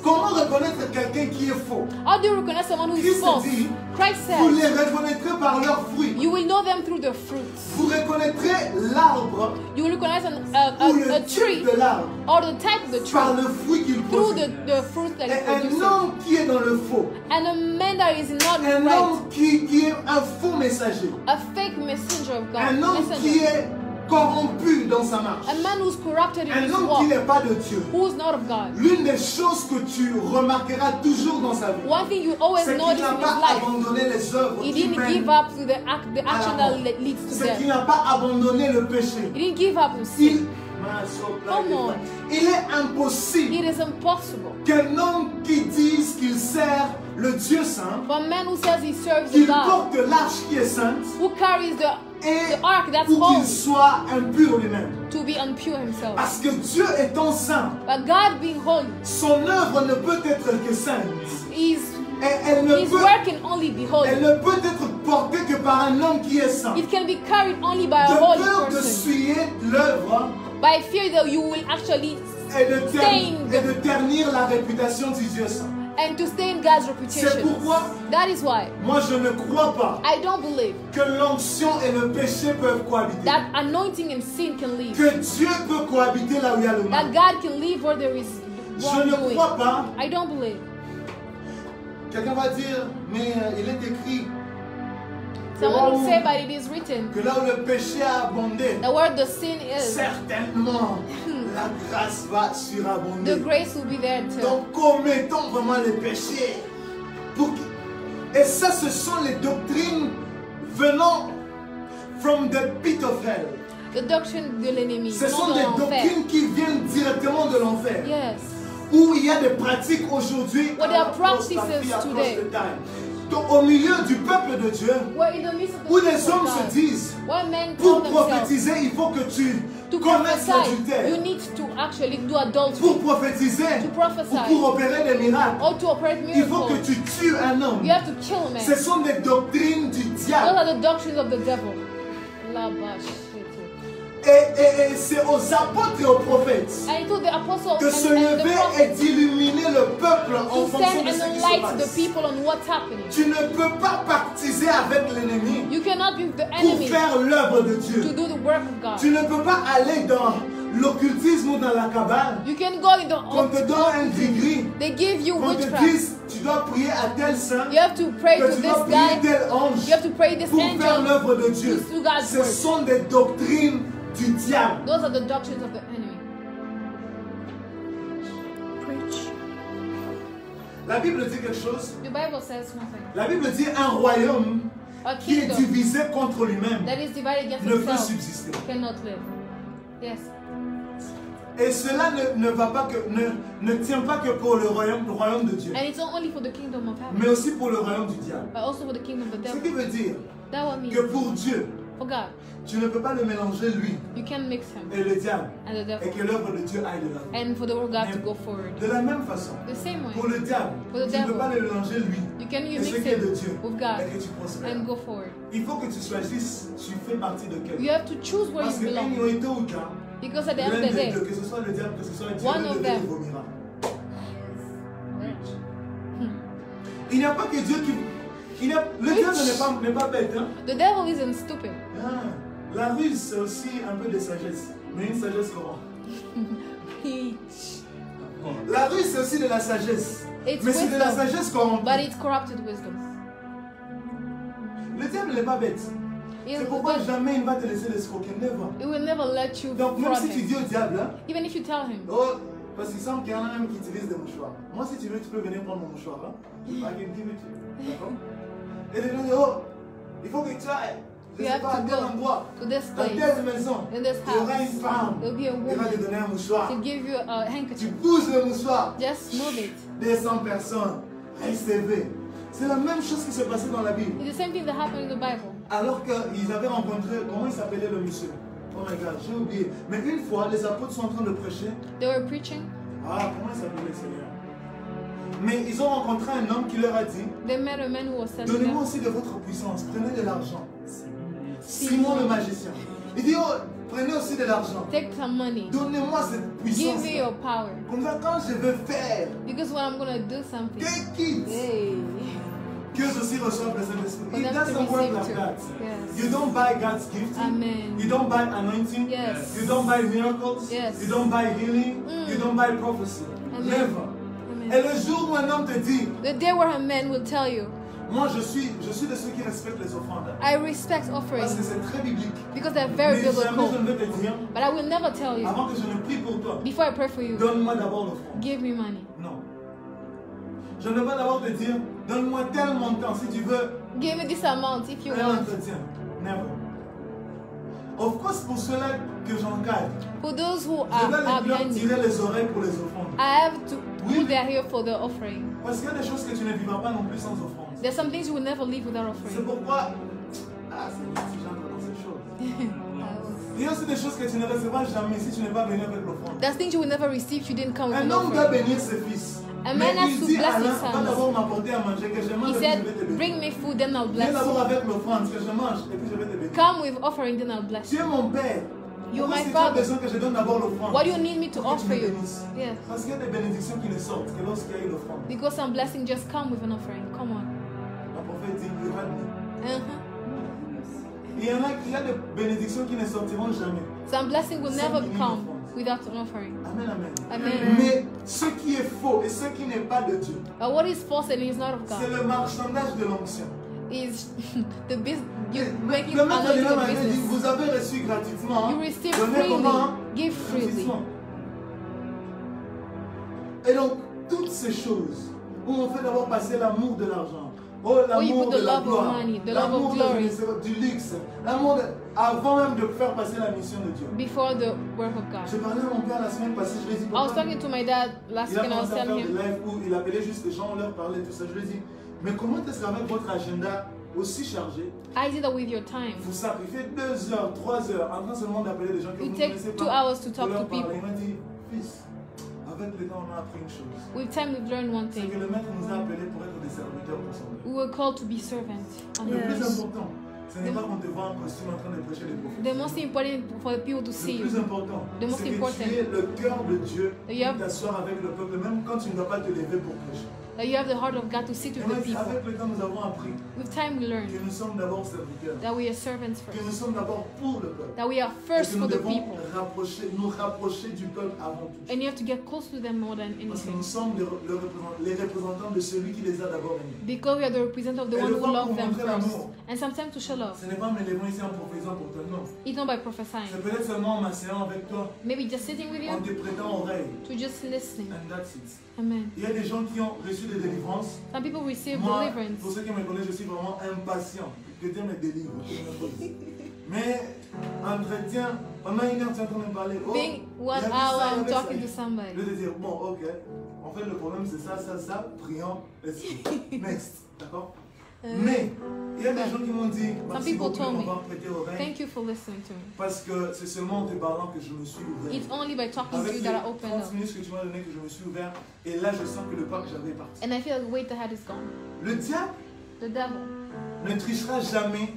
Comment reconnaître quelqu'un qui est faux? How do you recognize someone who is Christ false? dit, Christ Vous les says reconnaîtrez par leurs fruits. you will know them through the fruits. Vous reconnaîtrez l'arbre You will recognize ou le a type tree de l'arbre or the type of the par tree le fruit qu'il through produit. the fruit that Et it produces. un homme qui est dans le faux, And a man that is not un right, homme qui est un faux messager, a fake messenger of God, un homme qui messenger, est corrompu dans sa marche, a man who's corrupted in un his homme qui walk, n'est pas de Dieu. who's not of God. L'une des choses que tu remarqueras toujours dans sa vie, One thing you always c'est qu'il notice n'a in his pas life, abandonné les œuvres he qui didn't mènent give up to the action mort. that leads to C'est qu'il death. n'a pas abandonné le péché. He didn't give up on Il, sin. Come on. il est impossible It is impossible qu'un homme qui dise qu'il sert le Dieu saint, for a man who says he serves the qu'il God, porte l'arche qui est sainte, who carries et the ark that's ou qu'il holy, soit impur lui-même. to be unpure himself. Parce que Dieu étant saint, But God being holy, son œuvre ne peut être que sainte. his Et elle ne peut, work can only be holy. elle ne peut être portée que par un homme qui est saint. It can be carried only by a De holy peur de person. suyer l'œuvre By fear that you will actually et de stain ternir la réputation du Dieu saint. and to stain God's C'est reputation. pourquoi That is why moi je ne crois pas I don't believe que l'onction et le péché peuvent cohabiter. that anointing and sin can live. Que Dieu peut cohabiter là où il y a le That mal. God can live where there is Je ne wrongdoing. crois pas. I don't believe. Quelqu'un va dire, mais il est écrit Someone will say, but it is written que là où le péché a abondé, that where the sin is, certainement la grâce va the surabonder. grace will be there too. Donc commettons vraiment les péchés. Et ça, ce sont les doctrines venant from the pit of hell. The doctrine de l'ennemi. Ce sont non des de l'enfer. doctrines qui viennent directement de l'enfer. Yes. Où il y a des pratiques aujourd'hui Where there are across the practices today. time. Donc au milieu du peuple de Dieu, Where in the midst of the où people les of hommes God, se disent, where men pour call themselves prophétiser, il faut que tu to commettes prophesy, l'adultère. you need to actually do adultery. Pour prophétiser, To prophesy. ou pour opérer des miracles, Or to operate il faut que miracles. tu tues un homme. You have to kill a man. Ce sont des doctrines du Those diable. are the doctrines of the devil. Et c'est aux apôtres et aux prophètes And it told the apostles de se and the lever et prophets d'illuminer le peuple en to fonction stand de ce and qui light se the passe. people on what's happening. Tu ne peux pas pactiser avec l'ennemi You cannot be the pour enemy faire l'œuvre de to Dieu. do the work of God. Tu ne peux pas aller dans l'occultisme ou dans la cabane. You can go in the Qu'on te donne un gris-gris. They give you Qu'on te witchcraft. dise, tu dois prier à tel saint. You have to pray Que to tu dois this prier guy. tel ange. You have to pray this Pour faire angel. l'œuvre de Dieu. to do God's Ce work. sont des doctrines du diable. Those are the doctrines of the enemy. Preach. La Bible dit quelque chose. The Bible says something. La Bible dit un royaume A qui est kingdom divisé contre lui-même that is divided against ne peut itself subsister. cannot live. Yes. Et cela ne va pas que, ne tient pas que pour le royaume de Dieu, And it's not only for the kingdom of heaven, mais aussi pour le royaume du diable. but also for the kingdom of the Ce devil. qui veut dire That what means que pour Dieu, for God, tu ne peux pas le mélanger lui you can mix him et le diable and the et devil, que l'œuvre de Dieu aille de l'avant. and for the word of God to go forward. De la même façon, The same way, pour le diable, For the tu ne peux devil. pas le mélanger lui you can et mix ce qui est de him Dieu with God et que tu prospères. and go forward. Il faut que tu choisisses, tu fais partie de You quelqu'un. have to choose where Parce you que belong, anyway, tôt ou tard, because at the end of l'un the des day, deux, que ce soit le diable, que ce soit Dieu, One l'un of des deux them. vomira. Il n'y a pas que Dieu qui... Le diable n'est pas bête. Hein? the devil isn't stupid. Ah, la ruse, c'est aussi un peu de sagesse. Mais une sagesse comment? La ruse, c'est aussi de la sagesse. It's Mais c'est de la wisdom, sagesse corrompue. but it's corrupted wisdom. Le diable n'est pas bête. It, C'est pourquoi but jamais il va te laisser l'escroquer. Never. it will never let you Donc même fraud si tu him. dis au diable, hein, Even if you tell him, oh, parce qu'il semble qu'il y en a même qui utilisent des mouchoirs. Moi, si tu veux, tu peux venir prendre mon mouchoir. Hein. I can give it to you. D'accord? Et les gens disent, oh, il faut que tu ailles. Je You ne sais have pas, à to tel go endroit, to this dans place, telle maison, in this il y aura une house. femme There'll be a qui va te woman donner un mouchoir. to give you a Tu handkerchief. pousses le mouchoir. Just move it. 200 personnes. STV. C'est la même chose qui s'est passée dans la Bible. It's the same thing that happened in the Bible. Alors qu'ils avaient rencontré, comment il s'appelait le monsieur? Oh my God, j'ai oublié. Mais une fois, les apôtres sont en train de prêcher. They were preaching. Ah, comment il s'appelait, Seigneur? Mais ils ont rencontré un homme qui leur a dit, They met a man who was telling donnez-moi them, aussi de votre puissance, prenez de l'argent. Simon le magicien. Il dit, oh, prenez aussi de l'argent. take some money. Donnez-moi cette Give puissance. me your power. Comme ça, quand je vais faire, Because when I'm going to do something, take it. hey, Qu'eux aussi reçoivent le Saint-Esprit. for It them to doesn't work receive like too. that. Yes. You don't buy God's gift. Amen. You don't buy anointing. Yes. You don't buy miracles. Yes. You don't buy healing. Mm. You don't buy prophecy. Amen. Never. Amen. Et le jour où un homme te dit, The day where a man will tell you, moi je suis de ceux qui respectent les offrandes. I respect Parce que offerings c'est très biblique. because they're very Mais jamais je biblical. ne vais te dire, But I will never tell you, avant que je ne prie pour toi, before I pray for you, donne-moi d'abord l'offrande. give me money. Non. Je ne vais pas d'abord te dire, donne-moi tel montant si tu veux Give me this amount if you un want. entretien. Never. Of course, pour ceux-là que j'encadre, For those who je vais are leur behind me, tirer les oreilles pour les offrandes. I have to Oui. put their here for the offering. Parce qu'il y a des choses que tu ne vivras pas non plus sans offrande. There's some things you will never leave without C'est offering. pourquoi, c'est si j'entre dans ces choses. Il y a aussi des choses que tu ne recevras jamais si tu n'es pas venu avec l'offrande. There's things you will never receive if you didn't come with Un an homme doit offering. bénir ses fils. A Mais man has il to dit bless Alain, his va sons. d'abord m'apporter à manger, que je mange, He et puis said, je vais te bénir. bring me food, then I'll Viens bless d'abord you. avec l'offrande, que je mange, et puis je vais te bénir. Come with offering, then I'll bless Tu es you. mon père. You're Pourquoi my est-ce que tu as father. besoin que je donne d'abord l'offrande? What do you need me to Pour que tu offer me you? bénisses. Yes. Parce qu'il y a des bénédictions qui ne sortent que lorsqu'il y a eu l'offrande. Because some blessing just come with an offering. Come on. Le prophète dit, you had me. Uh-huh. Il y en a, il y a des bénédictions qui ne sortiront jamais. Some blessing will Some never beginning come offering. without an offering. Amen, amen. Amen. Mais ce qui est faux et ce qui n'est pas de Dieu, But what is false and is not of c'est God le marchandage de l'onction. is the business. You're making Le maître de anointing l'homme a avait dit, business. vous avez reçu gratuitement. You receive Donnez comment? freely, give freely. Gratuitement. Et donc, toutes ces choses où on fait d'abord passer l'amour de l'argent, oh, you l'amour put de the la love of gloire, money, the love of l'amour glory. du luxe, l'amour avant même de faire passer la mission de Dieu. Before the work of Je God. parlais à mon père la semaine passée, je lui ai dit, I was papa, talking to my dad last il a week and I was commencé à faire telling des him, lives où il appelait juste les gens, on leur parlait, tout ça. Je lui ai dit, mais comment est-ce qu'avec votre agenda aussi chargé, I did that with your time. vous sacrifiez 2 heures, 3 heures en train seulement d'appeler des gens que We vous ne take connaissez 2 pas hours to pour talk leur to parler. people. Il m'a dit, fils, avec le temps on a appris une chose. With time we've learned one C'est thing. que le maître nous a appelés pour être des serviteurs pour son œuvre. We were called to be servants. Le Amen. plus Yes. important, ce n'est pas qu'on te voit en costume en train de prêcher les prophètes. The most important for the people to Le see plus you. important, The most c'est que important. tu es le cœur de Dieu You have- pour t'asseoir avec le peuple, même quand tu ne dois pas te lever pour prêcher. That you have the heart of God to sit Et with moi, the people. avec le temps, nous avons appris With time we learn que nous sommes d'abord serviteurs, that we are servants que nous first. sommes d'abord pour le peuple. That we are Et first que nous for the devons people. nous rapprocher du peuple avant tout. And you have to get close to them more than Parce que anything. nous sommes les représentants de celui qui les a d'abord aimés. Because we are the representative of the Et one le who temps loved pour them montrer first. l'amour. And sometimes to show love. Ce n'est pas me levant ici en prophétisant pour toi, non. It's not by prophesying. C'est peut-être seulement en m'asseyant avec toi, Maybe just sitting with en you te prêtant oreille. to just listening. And that's it. Amen. Il y a des gens qui ont reçu des délivrances. Some people receive Moi, deliverance. pour ceux qui me connaissent, je suis vraiment impatient. Que Dieu me délivre. que Dieu me pose. Mais, entretien, pendant 1 heure, tu es en train de me parler. Oh, Being il y 1 a ça, hour il y I'm avait ça. talking to somebody. Je vais te dire, bon, ok. En fait, le problème, c'est ça, prions, let's go. Next. D'accord? Mais, il y a des gens qui m'ont dit, merci people beaucoup de told me, m'avoir prêté oreille. Thank you for listening to me. Parce que c'est seulement en te parlant que je me suis ouvert. It's only by talking to Avec you les that I opened 30 up. minutes que tu m'as donné que je me suis ouvert. Et là, je sens que le pas que j'avais est parti. And I feel like the weight I had is gone. Le diable The devil ne trichera jamais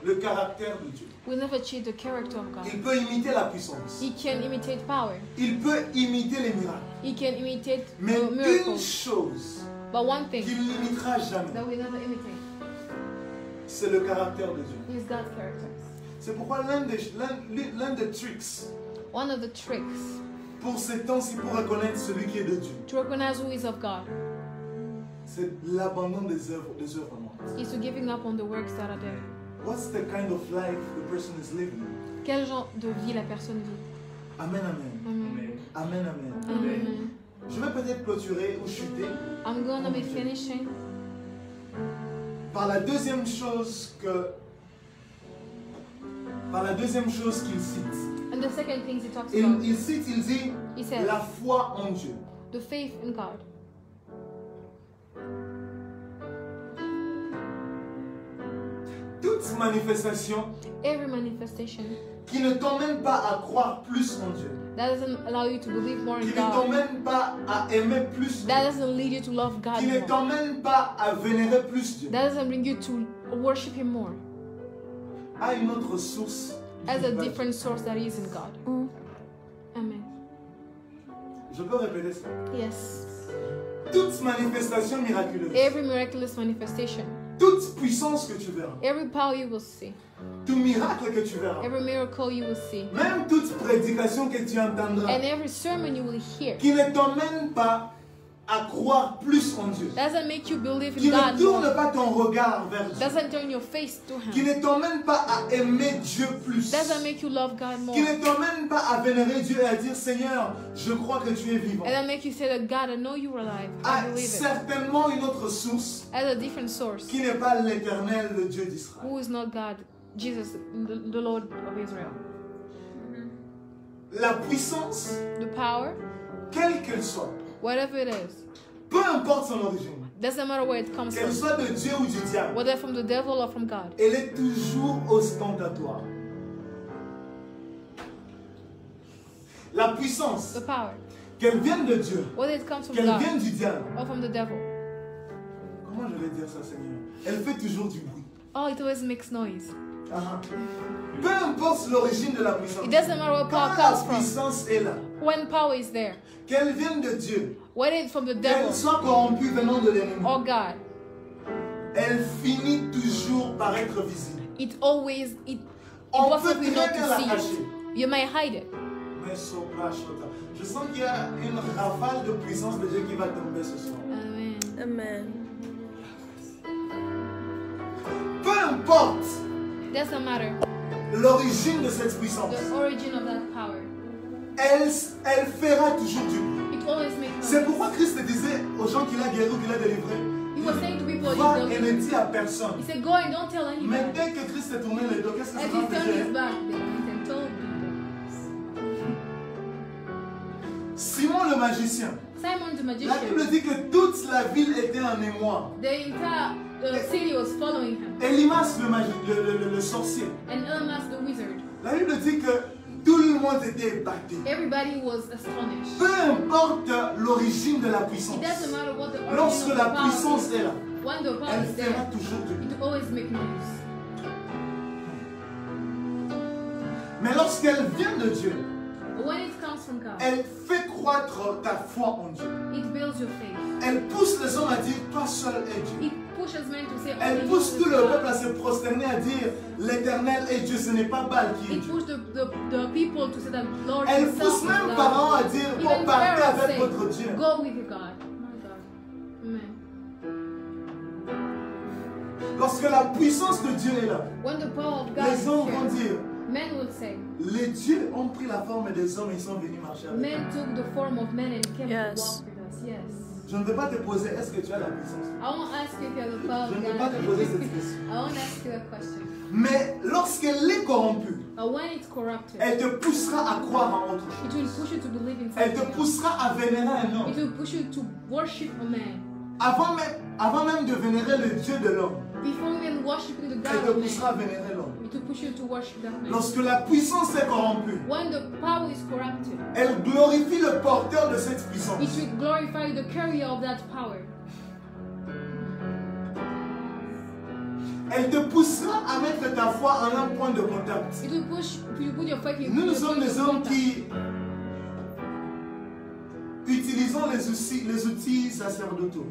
le caractère de Dieu. will never cheat the character of God. Il peut imiter la puissance. He can imitate power. Il peut imiter les miracles. He can imitate Mais une miracles. chose But one thing qu'il n'imitera jamais, that we never imitate c'est le caractère de Dieu. is God's character. C'est pourquoi l'un des tricks One of the tricks pour ces temps-ci pour reconnaître celui qui est de Dieu, to recognize who is of God C'est l'abandon des œuvres mortes. It's to giving up on the works that are there. What's the kind of life the person is living? Quel genre de vie la personne vit? Amen, amen. Amen. Amen, amen. Amen. Je vais peut-être clôturer ou chuter I'm gonna be finishing par la deuxième chose qu'il cite. and the second thing he talks about. Il cite, il dit He says la foi en Dieu. the faith in God. Toute manifestation Every manifestation qui ne t'emmène pas à croire plus en Dieu, that doesn't allow you to believe more qui in ne God, t'emmène pas à aimer plus Dieu, that doesn't lead you to love God qui ne more, t'emmène pas à vénérer plus Dieu, that doesn't bring you to worship Him more, a une autre source. as a different source that is in God. Amen. Je peux répéter ça. Yes. Toute manifestation miraculeuse, Every miraculous manifestation, toute puissance que tu verras, every power you will see, tout miracle que tu verras, every miracle you will see, même toute prédication que tu entendras, and every sermon you will hear, qui ne t'emmène pas à croire plus en Dieu, doesn't make you believe qui in ne God tourne more, pas ton regard vers Dieu, doesn't turn your face to qui Him, ne t'emmène pas à aimer Dieu plus, doesn't make you love God more, qui ne t'emmène pas à vénérer Dieu et à dire Seigneur, je crois que tu es vivant, and that make you say that God, I know you are alive, a I believe it, certainement une autre source as a different source, qui n'est pas l'Éternel, le Dieu d'Israël. who is not God, Jesus, the Lord of Israel. La puissance, The power, quelle qu'elle soit, whatever it is, peu importe son origine, doesn't matter where it comes qu'elle from, soit de Dieu ou du diable, whether from the devil or from God, elle est toujours ostentatoire. La puissance, the power, qu'elle vienne de Dieu, whether it comes from qu'elle God vienne du diable, or from the devil, comment je vais dire ça, Seigneur? Elle fait toujours du bruit. oh, it always makes noise. Ah. Peu importe l'origine de la puissance. It doesn't matter where power Quand la comes from. puissance est là, When power is there, qu'elle vienne de Dieu, whether it's from the qu'elle devil soit corrompue venant de l'ennemi, or God, elle finit toujours par être visible. it always, it On was peut something not très to bien la see cacher. it. You may hide it. Mais sopra shota. Je sens qu'il y a une rafale de puissance de Dieu qui va tomber ce soir. Amen. Amen. Peu importe Doesn't matter l'origine de cette puissance, the origin of that power. elle fera toujours du bruit. It always makes C'est noise. pourquoi Christ disait aux gens qu'il a guéris ou qu'il a délivrés, He was saying to people, va he et ne dis à personne. said, go and don't tell Mais anybody. dès que Christ s'est tourné le dos, qu'est-ce que As ça he va turned his faire? back, they went and told people. Simon le magicien, Simon the la magician, Bible dit que toute la ville était en émoi. the entire city was following him. Elimas le sorcier, And Elmas the wizard. la Bible dit que tout le monde était épaté. Everybody was astonished. Peu importe l'origine de la puissance, It doesn't matter what the origin lorsque of the la power puissance is. est là, When the power elle is fera there, toujours du bruit. it will always make noise. Mais lorsqu'elle vient de Dieu, But when it comes from God, elle fait croître ta foi en Dieu. it builds your faith. Elle pousse les hommes à dire, toi seul est Dieu. It pushes men to say, Elle only pousse you tout is le God. peuple à se prosterner, à dire, l'Éternel est Dieu, ce n'est pas Baal qui est It Dieu. pushed the people to say that Lord Elle himself pousse is même God. Pharaon à dire, bon, Even partez Pharaoh avec said, votre Dieu. go with your God. My God. Amen. Lorsque la puissance de Dieu est là, When the power of God les is hommes vont here, dire, men will say, les dieux ont pris la forme des hommes et ils sont venus marcher avec nous. men took the form of men and came Yes. to walk with us. Yes. Je ne vais pas te poser, est-ce que tu as la puissance? I won't ask you if you have the power Je of ne vais pas te poser cette God. question. I won't ask you that question. Mais lorsqu'elle est corrompue, But when it's corrupted, elle te poussera à croire en autre chose. it will push you to believe in Elle te something else. poussera à vénérer un It homme. will push you to worship a man. Avant même de vénérer le Dieu de l'homme, Before even worshiping the elle God te of poussera à man, vénérer l'homme. it will push you to worship that man. Lorsque la puissance est corrompue, When the power is corrupted, elle glorifie le porteur de cette puissance. it will glorify the carrier of that power. Elle te poussera à mettre ta foi en un point de contact. It will push you put your faith in Nous your sommes point des of hommes contact. qui utilisons les outils sacerdotaux.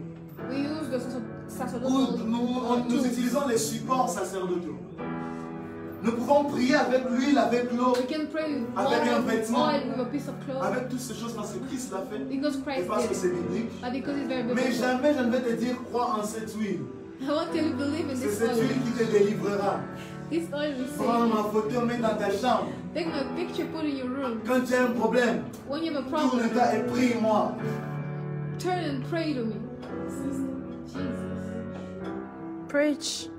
We use the Ou sacerdotal nous tools. utilisons les supports sacerdotaux. Nous pouvons prier avec l'huile, avec l'eau, We can pray with avec un water, vêtement, oil, with a piece of cloth. avec toutes ces choses parce que Christ l'a fait Because et Christ parce did que it. c'est biblique. But because it's very Mais biblical. jamais je ne vais te dire crois en cette huile. I want you to believe in C'est this cette oil. huile qui te délivrera. This oil will Prends save ma you. photo, mets dans ta chambre. Take my picture, put it in your room. Quand tu as un problème, When you have a problem, tourne-toi et prie-moi. turn and pray to me. Jesus. Preach.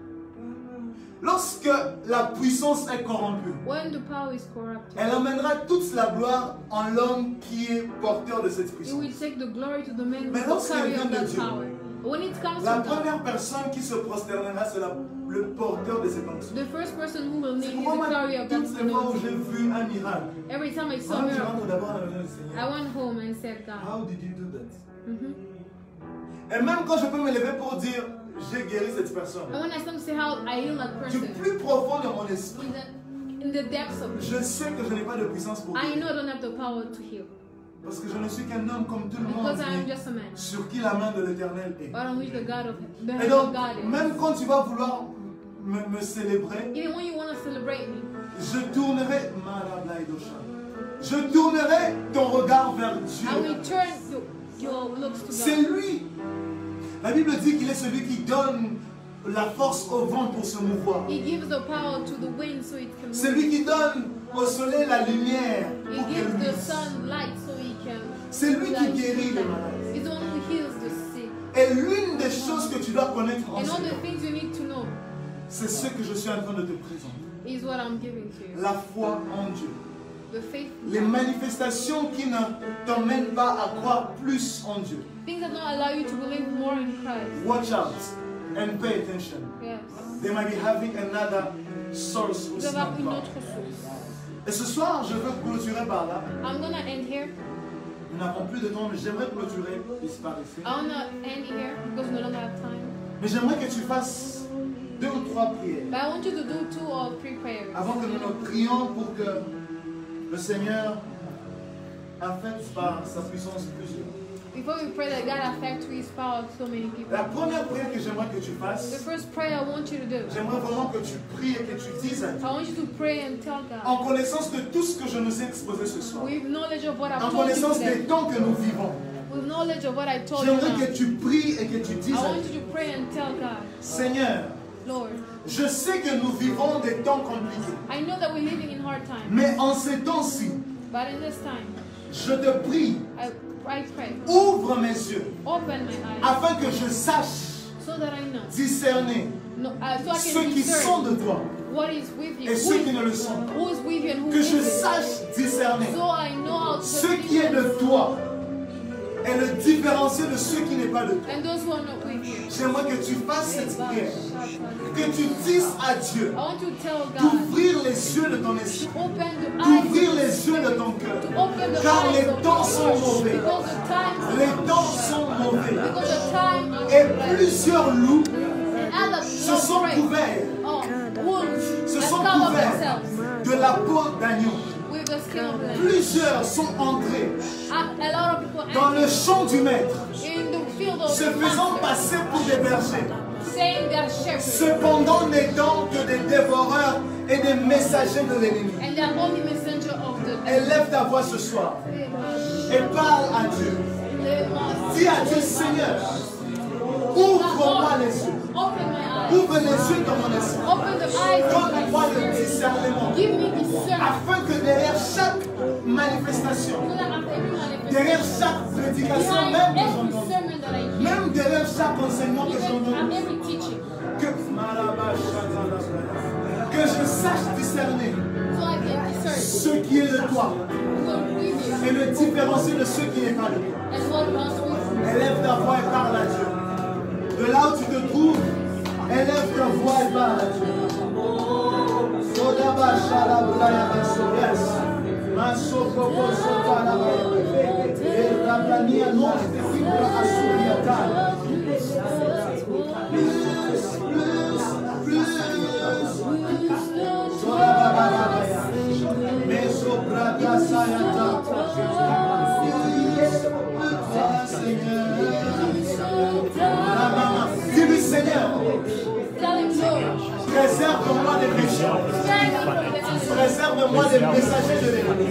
Lorsque la puissance est corrompue, When the power is corrupted, elle emmènera toute la gloire en l'homme qui est porteur de cette it puissance. will take the glory to the man Mais who lorsqu'elle carry vient of de that Dieu, power. But when it comes La from God, première personne qui se prosternera, c'est le porteur de cette onction. the first person who will C'est need is pourquoi the moi, carrier of that toutes les fois où anointing. j'ai vu un miracle, Every time I saw a quand tu miracle, rentres d'abord dans la maison du Seigneur, I went home and said, God. how did you do that? Mhm. Et même quand je peux me lever pour dire, j'ai guéri cette personne, And when I stand to say how I heal that du person, plus profond de mon esprit, in the depths of me, je sais que je n'ai pas de puissance pour I guérir. know I don't have the power to heal. Parce que je ne suis qu'un homme comme tout le monde, Because I am mais just a man. sur qui la main de l'Éternel est. But on which the God of the Et hand donc, of God is. même quand tu vas vouloir me célébrer, Even when you want to celebrate me, je tournerai, je tournerai ton regard vers I will Dieu. turn your looks to C'est God. lui. La Bible dit qu'il est celui qui donne la force au vent pour se mouvoir. He gives the power to the wind so it can C'est move. lui qui donne au soleil la lumière He pour gives qu'elle the luise. sun light so he can. C'est lui qui light. guérit les malades. He's the one who heals the sick. Et l'une des choses que tu dois connaître en And ce all the temps, things you need to know c'est ce que je suis en train de te présenter. is what I'm giving to you. La foi en Dieu. The faith. Les manifestations qui ne t'emmènent pas à croire plus en Dieu. Things that don't allow you to believe more in Christ. Watch out and pay attention. Yes. They might be having another source Vous aussi. avez une autre source. Et ce soir, je veux clôturer par là. I'm gonna end here. Nous n'avons plus de temps, mais j'aimerais clôturer par ici. I wanna end here because we don't have time. Mais j'aimerais que tu fasses 2 ou 3 prières But I want you to do 2 or 3 prayers. avant que nous ne prions pour que le Seigneur affecte par sa puissance plusieurs. Before we pray that God affect through His power so many people. La première prière que j'aimerais que tu The fasses, first prayer I want you to do. j'aimerais vraiment que tu pries et que tu dises à Dieu, I want you to pray and tell God. en connaissance de tout ce que je nous ai exposé ce soir, With knowledge of what I've en told you connaissance today. des temps que nous vivons, With knowledge of what I told you j'aimerais now. que tu pries et que tu I dises à want Dieu, you to pray and tell God, Seigneur, Lord, je sais que nous vivons des temps compliqués, I know that we're living in hard times. mais en ces temps-ci, But in this time, je te prie, I pray. ouvre mes yeux, Open my eyes afin que je sache so that I know. discerner No, so I ceux can qui sont de discern toi what is with you. et ceux qui ne le sont pas. Who is with you and who Que je isn't. sache discerner So I know how to ce qui est de toi et le différencier de ceux qui n'est pas de toi. and those who are not with you. J'aimerais que tu fasses cette prière, que tu dises à Dieu I want you to tell God d'ouvrir les yeux de ton esprit, to open the eyes, d'ouvrir les yeux de ton cœur, to open the car eyes les of temps your sont heart. mauvais. Because the time Les temps sont mauvais. because the time Et plusieurs loups and other se sont couverts, wolves se that sont cover couverts themselves de la peau d'agneau. with the skin of lamb. Plusieurs sont entrés A lot of people dans le enter champ du maître, in the field of se the faisant master, passer pour des bergers, saying they're shepherds cependant n'étant que des dévoreurs et des messagers de l'ennemi. and they're only messenger of the Élève ta voix ce soir et parle à Dieu. Dis à Dieu, Seigneur, ouvre-moi les yeux. Open my eyes. Ouvre les yeux dans mon esprit. Open the eyes of my Donne-moi le spirit. discernement. Give me discernment. Afin que derrière chaque manifestation, So that after every derrière manifestation, chaque prédication, behind même que every j'entends, sermon that I hear, même derrière chaque enseignement que even j'entends, at every teaching, que je sache discerner so I can discern ce qui est de toi what with you et le différencier de ce qui n'est pas de toi. and what not with you. Élève ta voix et parle à Dieu. De là où tu te trouves, élève ta voix et parle à Dieu. Sodaba Shalabraya Basoyas. Masokoko Sotalabaya. Et Rablania non te fibra Asuriata. Dis-lui, Seigneur, Tell him, Lord, Préserve-moi des méchants. Préserve-moi des messagers de l'ennemi.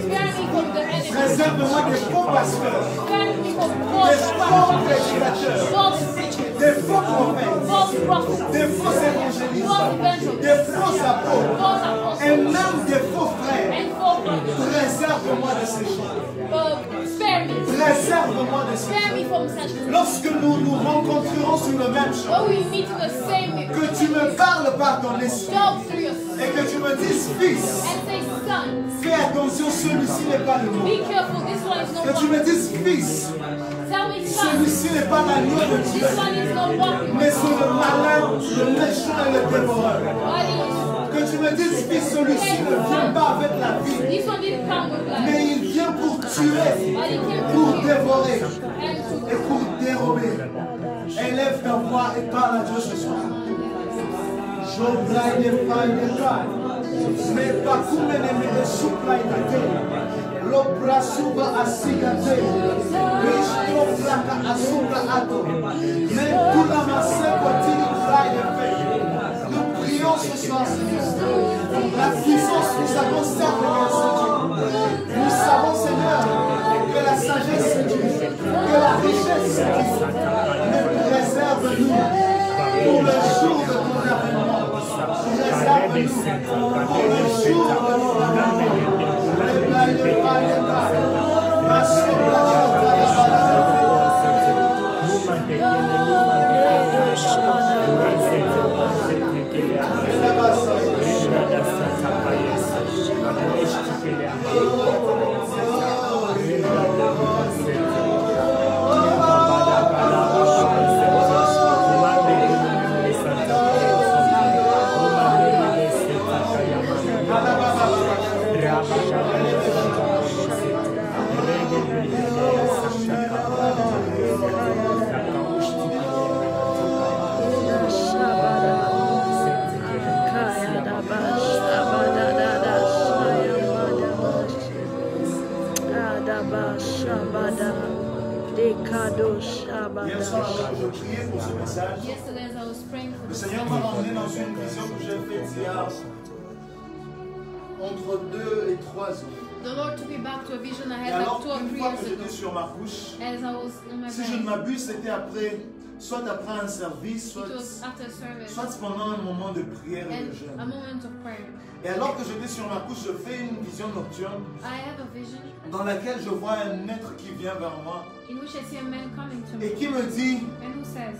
Préserve-moi des faux pasteurs. Des faux prédicateurs. Des faux prophètes. Des faux évangélistes. Des faux apôtres. Et même des faux frères. Préserve-moi de ces choses. Préserve-moi de ces choses. Lorsque nous nous rencontrerons sur le même chemin, que tu me parles par ton esprit et que tu me dises fils, fais attention, celui-ci n'est pas le mot. Que tu me dises fils, celui-ci n'est pas l'agneau de Dieu, mais c'est le malin, le méchant et le dévoreur. Que tu me dises fils, celui-ci ne vient pas avec la vie, mais il vient pour tuer, pour dévorer et pour dérober. Élève ta voix et parle à Dieu ce soir. Je braille des failles de taille. Mais pas comme les médecins souplent la terre. L'opra suba a cigate. Risto placa a soupla ato. Mais tout la masse continue braille de failles. Nous prions ce soir, Seigneur. La puissance nous avons certes séduit. Nous savons, Seigneur, que la sagesse séduit, que la richesse séduit. Mais préserve-nous pour le jour de ton avènement. Préserve-nous pour le jour de ton avènement. Les blagues de paille et paille. Ma Hier soir, je priais pour ce message. Le Seigneur m'a emmené dans une vision que j'ai faite il y a entre 2 et 3 ans. The Lord took me back to a vision I Et had alors, like 2 or 3 une fois years que j'étais ago. sur ma couche, As I was on my si je ne bed, m'abuse, c'était soit après un service, it was after service soit pendant un moment de prière et de and a jeûne. moment of prayer. Et alors que j'étais sur ma couche, je fais une vision nocturne I have a vision dans laquelle je vois un être qui vient vers moi in which I see a man coming to et me qui me dit, and who says,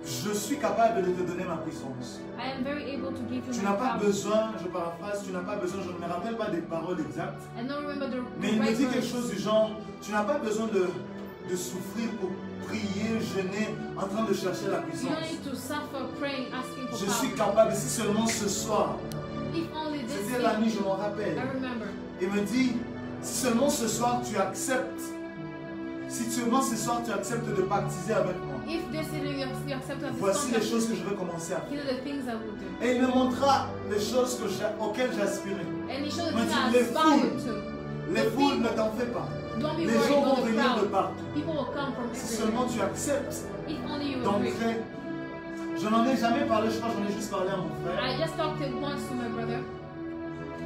je suis capable de te donner ma puissance. I am very able to give you Tu my n'as pas power. besoin, je paraphrase, tu n'as pas besoin, je ne me rappelle pas des paroles exactes, I don't remember the mais il me right dit quelque words. chose du genre, tu n'as pas besoin de souffrir pour prier, jeûner, en train de chercher la You puissance. don't need to suffer praying, asking for Je suis power. capable, si seulement ce soir, If only this c'était la nuit, day, je m'en rappelle, I remember. il me dit, si seulement ce soir tu acceptes, si seulement ce soir tu acceptes de baptiser avec moi, If this evening you accept of this voici les contract, choses que je vais commencer à faire. here are the things I will do. Et il me montra les choses auxquelles j'aspirais. And he showed the Mais things I les aspired to. Les foules, ne t'en fais pas. Don't be Les worried gens vont about the venir de crowd. partout. People will come from Si everywhere. seulement tu acceptes If only you agree. d'entrer. Je n'en ai jamais parlé, je crois que j'en ai juste parlé à mon frère. I just talked it once to my brother.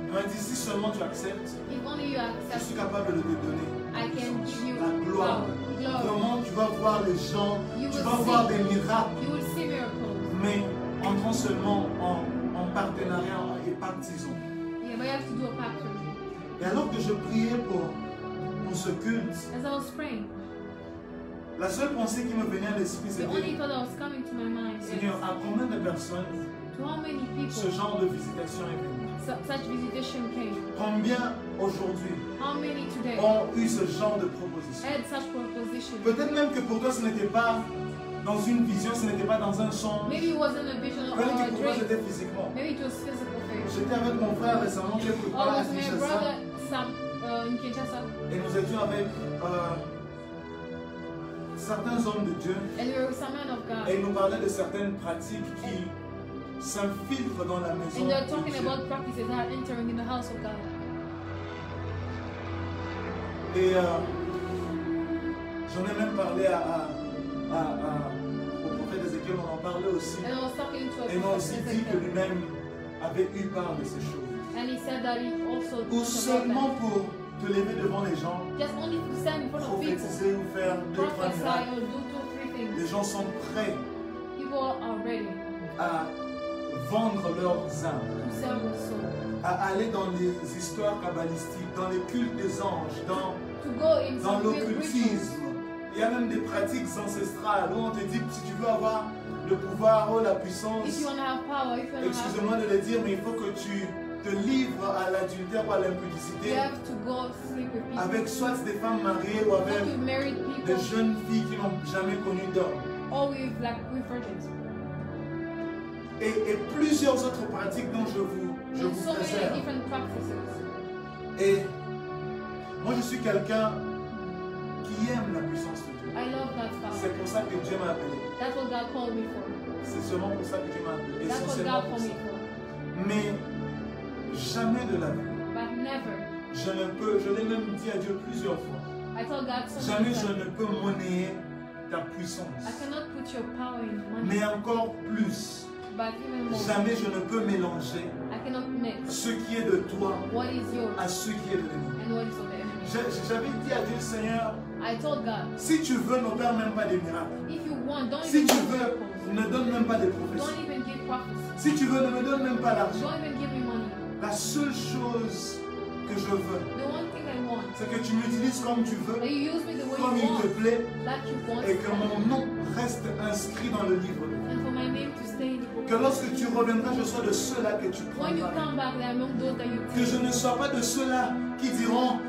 Il m'a dit, si seulement tu acceptes, If only you je accept, suis capable de te donner I can give you la gloire. glory. Comment tu vas voir les gens, You tu will vas see. voir des miracles, You will see miracles. mais entrons seulement en partenariat et partisans. Yeah, but you have to do a pact with me. Et alors que je priais pour ce culte, As I was praying, la seule pensée qui me venait à l'esprit, the only c'était, thought that was coming to my mind is, Seigneur, à combien de personnes to how many ce people genre de visitation est venu? such visitation came? Combien aujourd'hui How many today ont eu ce genre de proposition? had such proposition? Peut-être même que pour toi ce n'était pas dans une vision, ce n'était pas dans un songe. Maybe it wasn't a vision or Peut-être a que pour toi dream. c'était physiquement. Maybe it was physical faith. J'étais avec mon frère récemment quelque Or part à was my Kinshasa brother Sam in Kinshasa, et nous étions avec certains hommes de Dieu and we were with some men of et God, ils nous parlaient de certaines pratiques qui s'infiltrent dans la maison and they're de talking Dieu. about practices that are entering in the house of God. Et j'en ai même parlé au prophète Ézéchiel. lequel on en parlait aussi. And I was talking to a Et m'a aussi sister dit que like that. lui-même avait eu part de ces choses. And he said that he also Ou talked about seulement that. pour te lever devant les gens, Just only to stand in front of people, prophétiser ou faire 2-3 prophesy miracles. or do 2-3 things. Les gens sont prêts People are ready à vendre leurs âmes, to sell their soul, à aller dans les histoires kabbalistiques, dans les cultes des anges, to go in dans some weird rituals. l'occultisme. Il y a même des pratiques ancestrales où on te dit si tu veux avoir le pouvoir ou la puissance, If you want to have power, if you want to have, excusez-moi de le dire, mais il faut que tu te livres à l'adultère ou à you l'impudicité have to go sleep with people. avec soit des femmes mariées ou Not avec with married people des jeunes filles qui n'ont jamais connu d'homme. or with virgins. Et plusieurs autres pratiques dont je There's vous so many préserve. different practices. Et moi je suis quelqu'un qui aime la puissance de Dieu. I love God's C'est power. pour ça que Dieu m'a appelé. That's what God called me for. C'est seulement pour ça que Dieu m'a appelé. That's what Essentiellement God pour called ça. me for. Mais jamais de la vie. But never. Je l'ai même dit à Dieu plusieurs fois. I told God so Jamais many je times. ne peux monnayer ta puissance. I cannot put your power in money. Mais encore plus, But even more, jamais je ne peux mélanger I cannot mix ce qui est de toi what is yours à ce qui est de l'ennemi. and what is of the enemy. J'avais dit à Dieu, Seigneur, I told God, si tu veux, n'opère même pas des miracles. if you want, don't Si even tu give veux, miracles. ne donne même pas des Don't prophéties. even give prophecy. Si tu veux, ne me donne même pas l'argent. Don't even give me money. La seule chose que je veux, The one thing I want, c'est que tu m'utilises comme tu veux, that you use me the way comme you il te want, plaît, like you want, et que mon nom reste inscrit dans le livre de vie. and for my name to stay in the book. Que lorsque tu reviendras, je sois de ceux-là que tu When you prendras. come back, they are among those that you Que je take. ne sois pas de ceux-là qui diront,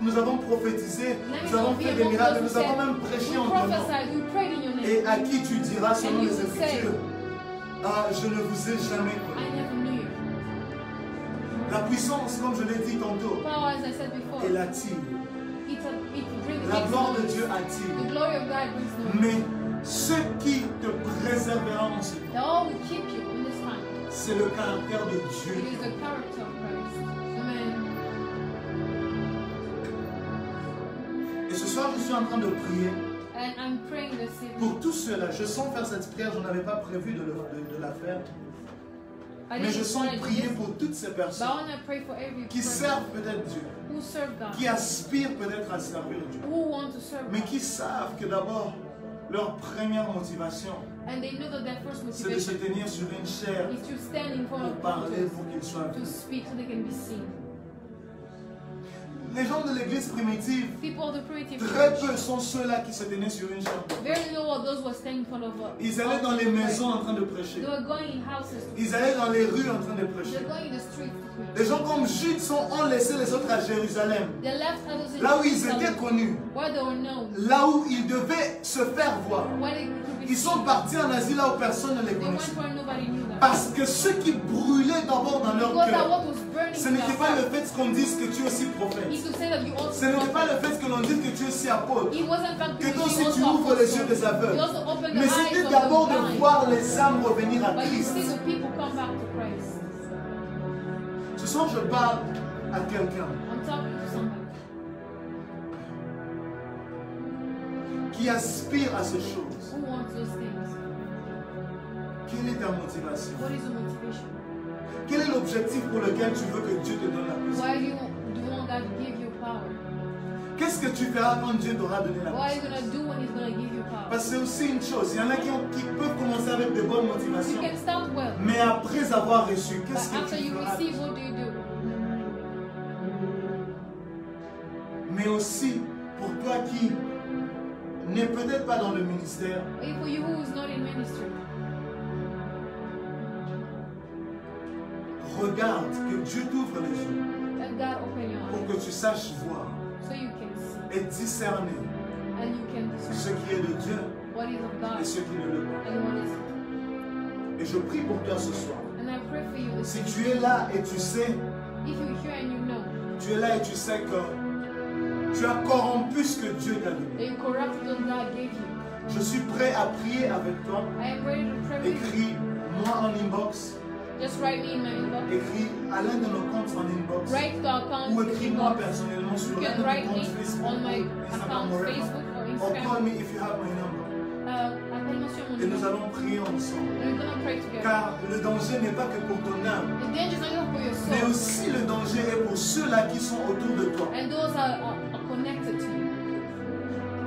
nous avons prophétisé, Let me nous avons not be fait des among miracles, those nous who avons said, même prêché we en ton nom. prophesied, we prayed in your name. Et à qui tu diras selon And you les will say, Écritures, ah, je ne vous ai jamais I connu. never knew you. La puissance, comme je l'ai dit tantôt, Power, as I said before, elle attire. it brings La gloire de noise. Dieu The attire. glory of God brings noise. Mais ce qui te préservera en ce temps, That all will keep you in this time. c'est le caractère de It Dieu. is the character of Christ. Amen. Et ce soir, je suis en train de prier And I'm praying this evening. pour tous ceux-là. Je sens faire cette prière, je n'avais pas prévu de la faire. I Mais je didn't sens want to do prier this, pour toutes ces but I personnes want to pray for every qui person servent peut-être Dieu, who serve God, qui aspirent peut-être à servir Dieu, who want to serve mais God. qui savent que d'abord, leur première motivation, And they know that their first c'est de se motivation tenir sur une chaire is to stand in front pour of parler, people, pour qu'ils soient to vus. speak so they can be seen. Les gens de l'église primitive, People of the primitive très church, peu sont ceux-là qui se tenaient sur une chaire. very little of those who are standing in front of Ils allaient dans les maisons en train de prêcher. They were going in houses to Ils allaient dans les rues en train de They're prêcher. going in the streets to preach. Des gens comme Jude ont laissé les autres à Jérusalem, They left others in là où ils Jerusalem, étaient connus, where they were known, là où ils devaient se faire voir. where they could be Ils sont seen. partis en Asie là où personne ne les They went connaissait. where nobody knew them. Parce que ce qui brûlait d'abord dans leur Because that cœur, what was burning ce in n'était their pas le heart fait qu'on dise que tu es aussi prophète. is to say that you also Ce n'était pas prophet. le fait que l'on dise que tu es aussi apôtre. It wasn't fact Que that toi you aussi tu also ouvres les apostle. yeux des aveugles. You also open the Mais eyes c'était of d'abord the de blind. voir les âmes revenir à But you Christ. see the people come back to Christ. Ce soir, je parle à quelqu'un I'm talking to somebody qui aspire à ces choses. who wants those things. Quelle est ta motivation? What is your motivation? Quel est l'objectif pour lequel tu veux que Dieu te donne la puissance? Why do you want God to give you power? Qu'est-ce que tu feras quand Dieu t'aura donné la What are you puissance? going to do when He's going to give you power? Parce que c'est aussi une chose. Il y en a qui peuvent commencer avec de bonnes You motivations. can start well, Mais après avoir reçu, but qu'est-ce que after tu you feras? receive, what do you do? Mais aussi pour toi qui n'est peut-être pas dans le ministère, Or for you who is not in ministry, regarde que Dieu t'ouvre les yeux let God open your pour eyes que tu saches voir so you can see et discerner and you can ce discern qui est de Dieu what is of God et ce qui ne l'est pas. and what is. Et je prie pour toi ce soir. And I pray for you. Si tu es là et tu sais, If you hear and you know tu es là et tu sais que tu as corrompu ce que Dieu t'a donné. that you corrupted what God gave you, Je suis prêt à prier avec toi. I am ready to pray with you. Écris-moi en inbox. Just write me in my inbox. Écris à l'un de nos comptes en inbox. Write to our account Ou écris-moi inbox. personnellement sur You l'un can de nos write me comptes Facebook on my ou Instagram account wherever. Facebook or Or call Instagram. me if you have my number. Appelle-moi sur mon Et nous allons prier ensemble. Car le danger n'est pas que pour ton âme, mais aussi le danger est pour ceux-là qui sont autour de toi.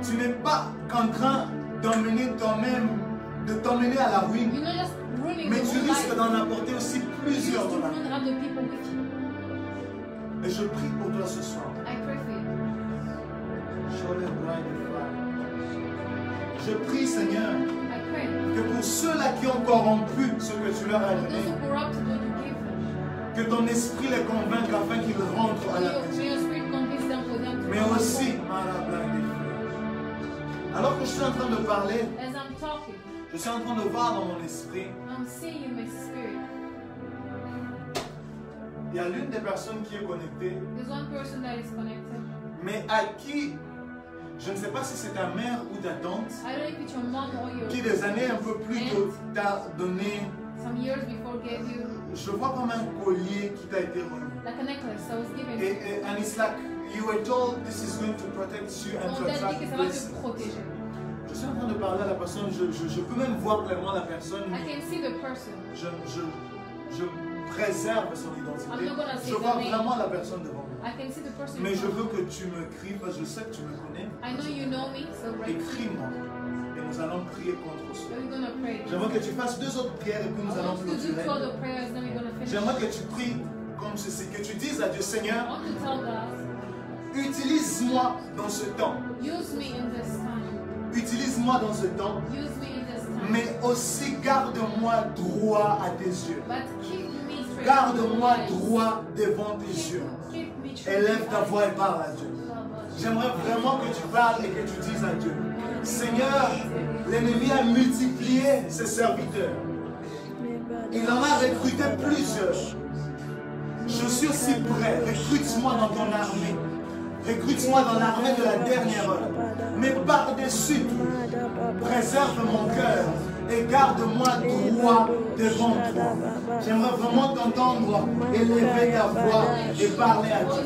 Tu n'es pas en train d'emmener toi-même, de t'emmener à la ruine, mais tu risques d'en apporter aussi plusieurs dans la vie. Et je prie pour toi ce soir. Je prie, Seigneur, que pour ceux-là qui ont corrompu ce que tu leur as donné, que ton esprit les convainque afin qu'ils rentrent à la maison. Mais aussi, alors que je suis en train de parler, je suis en train de voir dans mon esprit, il y a l'une des personnes qui est connectée, mais à qui, je ne sais pas si c'est ta mère ou ta tante, qui des années un peu plus tôt t'a donné, je vois comme un collier qui t'a été remis. And it's like you were told this is going to protect you and to attract blessings. Je suis en train de parler à la personne, je peux même voir clairement la personne. Je préserve son identité. Je vois vraiment la personne devant moi. Mais je veux que tu me cries parce que je sais que tu me connais. Écris-moi. Et nous allons prier contre cela. J'aimerais que tu fasses 2 autres prières et puis nous allons clôturer. J'aimerais que tu pries comme ceci, que tu dises à Dieu, Seigneur, utilise-moi dans ce temps. Utilise-moi dans ce temps. Mais aussi garde-moi droit à tes yeux. Garde-moi droit devant tes yeux. Élève ta voix et parle à Dieu. J'aimerais vraiment que tu parles et que tu dises à Dieu, Seigneur, l'ennemi a multiplié ses serviteurs. Il en a recruté plusieurs. Je suis aussi prêt. Recrute-moi dans ton armée. Recrute-moi dans l'armée de la dernière heure. Mais par-dessus tout, préserve mon cœur et garde-moi droit devant toi. J'aimerais vraiment t'entendre élever ta voix et parler à Dieu.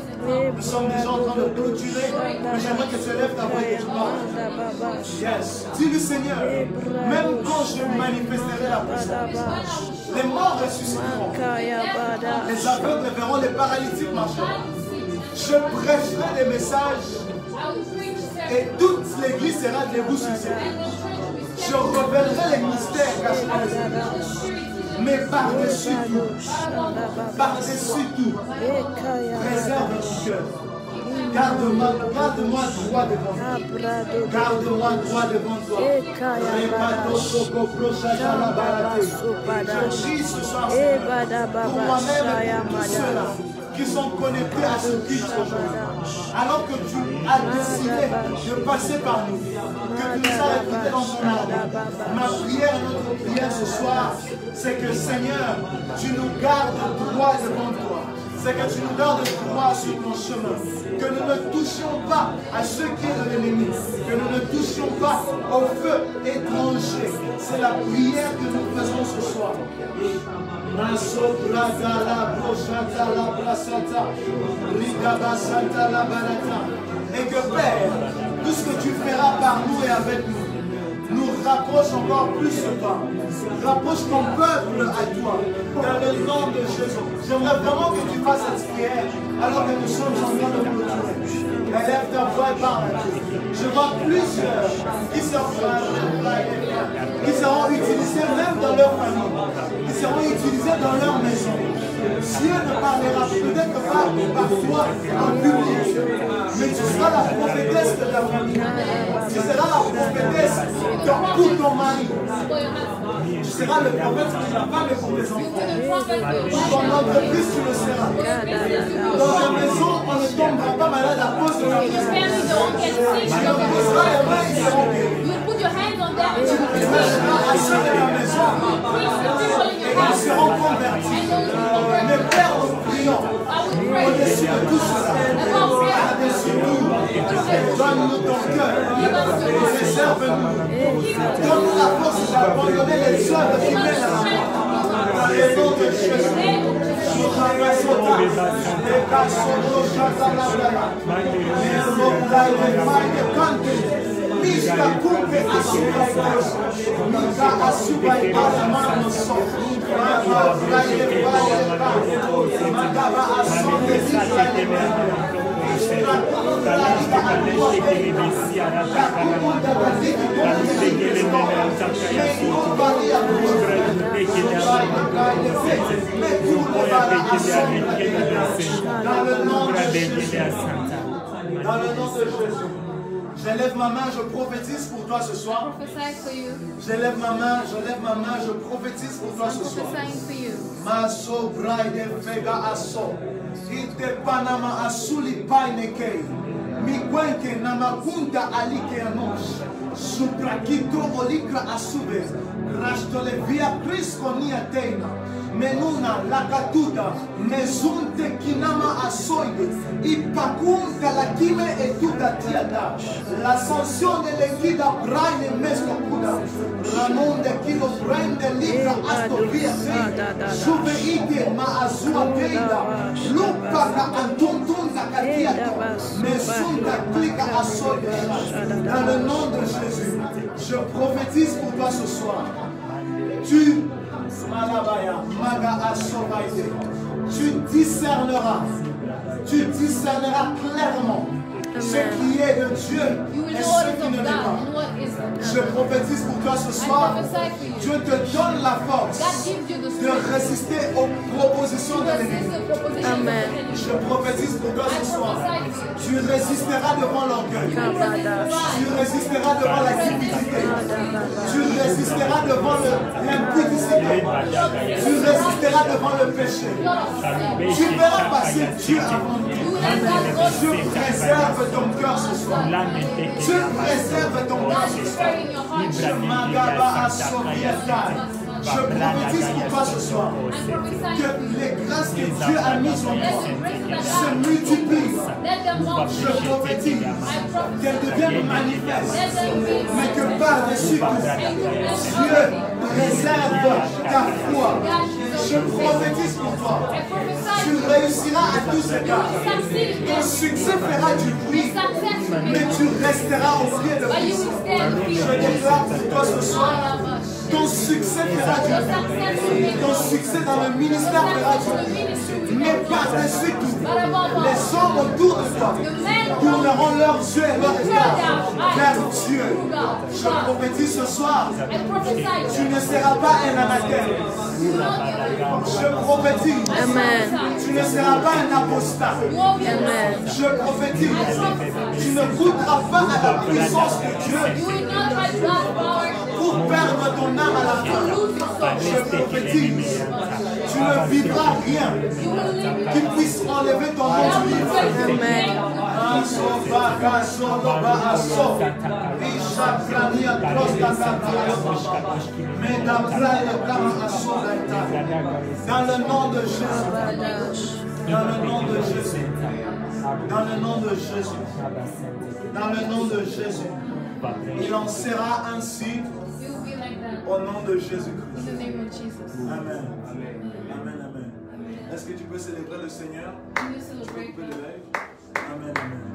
Nous sommes déjà en train de clôturer, mais j'aimerais que tu élèves ta voix et que tu parles. Yes. Dis-lui, Seigneur, même quand je manifesterai la puissance, les morts ressusciteront, les aveugles verront, les paralytiques marcheront. Je prêcherai les messages et toute l'église sera debout sur ses pieds. Je révélerai les mystères cachés dans les églises. Mais par-dessus tout, préserve mon cœur. Garde-moi droit devant toi. Garde-moi droit devant toi. Je prie ce soir pour moi-même et pour tous ceux-là qui sont connectés à ce culte aujourd'hui. Alors que tu as décidé de passer par nous, que tu nous as recrutés dans ton armée, ma prière et notre prière ce soir, c'est que Seigneur, tu nous gardes droit devant toi. C'est que tu nous gardes droit sur ton chemin. Que nous ne touchions pas à ce qui est de l'ennemi. Que nous ne touchions pas au feu étranger. C'est la prière que nous faisons ce soir. Et que Père, tout ce que tu feras par nous et avec nous, nous rapproche encore plus de toi. Rapproche ton peuple à toi. Dans le nom de Jésus. J'aimerais vraiment que tu fasses cette prière alors que nous sommes en train de clôturer. Élève ta voix et parle à Dieu. Je vois plusieurs qui seront utilisés même dans leur famille. Qui seront utilisés dans leur maison. Dieu ne parlera peut-être pas par toi en public, mais tu seras la prophétesse de ta famille. Tu seras la prophétesse pour ton mari. Tu seras le prophète pour ta femme et pour tes enfants. Dans ton entreprise, tu le seras. Dans ta maison, on ne tombera pas malade à cause de la présence. Tu poseras les mains, ils seront guéris. Tu prêcheras à ceux de la maison et ils seront convertis. Mais Père, nous prions au-dessus de tout cela. Par-dessus tout, donne-nous ton cœur. Préserve-nous. Donne-nous la force d'abandonner les œuvres qui mènent à la mort. Dans le nom de Jésus. Dans le nom de Jésus. J'élève ma main, je prophétise pour toi ce soir. J'élève ma main, je prophétise pour toi ce soir. Maso braide fega aso. Ite panama asuli painekei. Migwenke namakunta alike anosh. Suprakito olikra asube. Rashtole via Cristo nia teina. Menuna lakatuda. Mezunte kinama asoide. Ipakunta la kime etuda tiada. L'ascension de l'equida braine mestokuda. Ramonde kilo brende libra astovia. Juveite ma azua teida. Lupaka antuntunda katiato. Mezunta klika asoide. Dans le nom de Jésus, je prophétise pour toi ce soir. Tu discerneras clairement ce qui est de Dieu et ce qui ne l'est pas. Je prophétise pour toi ce soir. Dieu te donne la force de résister aux propositions de l'ennemi. Amen. Je prophétise pour toi ce soir. Tu résisteras devant l'orgueil. Tu résisteras devant la cupidité. Tu résisteras devant l'impudicité. Tu résisteras devant le péché. Tu verras passer Dieu avant nous. Dieu préserve ton cœur ce soir. Dieu préserve ton cœur ce soir. Je prophétise pour toi ce soir que les grâces que Dieu a mises en toi se multiplient. Je prophétise qu'elles deviennent manifestes, mais que par-dessus tout, Dieu préserve ta foi. Je prophétise pour toi. Tu réussiras à tous égards. Ton succès fera du bruit, mais tu resteras au pied de Christ. Je déclare pour toi ce soir. Ton succès fera du bruit. Ton succès dans le ministère fera du bruit. Mais par-dessus tout, les hommes autour de toi tourneront leurs yeux et leurs regards vers Dieu. Je prophétise ce soir, tu ne seras pas un amateur. Je prophétise, tu ne seras pas un apostat. Je prophétise, tu ne goûteras pas à la puissance de Dieu pour perdre ton âme à la fin. Je prophétise, tu ne vivras rien qui puisse enlever ton nom du livre. Dans le nom de Jésus. Dans le nom de Jésus. Dans le nom de Jésus. Dans le nom de Jésus. Il en sera ainsi au nom de Jésus-Christ. Amen. Amen. Amen. Est-ce que tu peux célébrer le Seigneur? Tu peux le lever? Amen. Amen.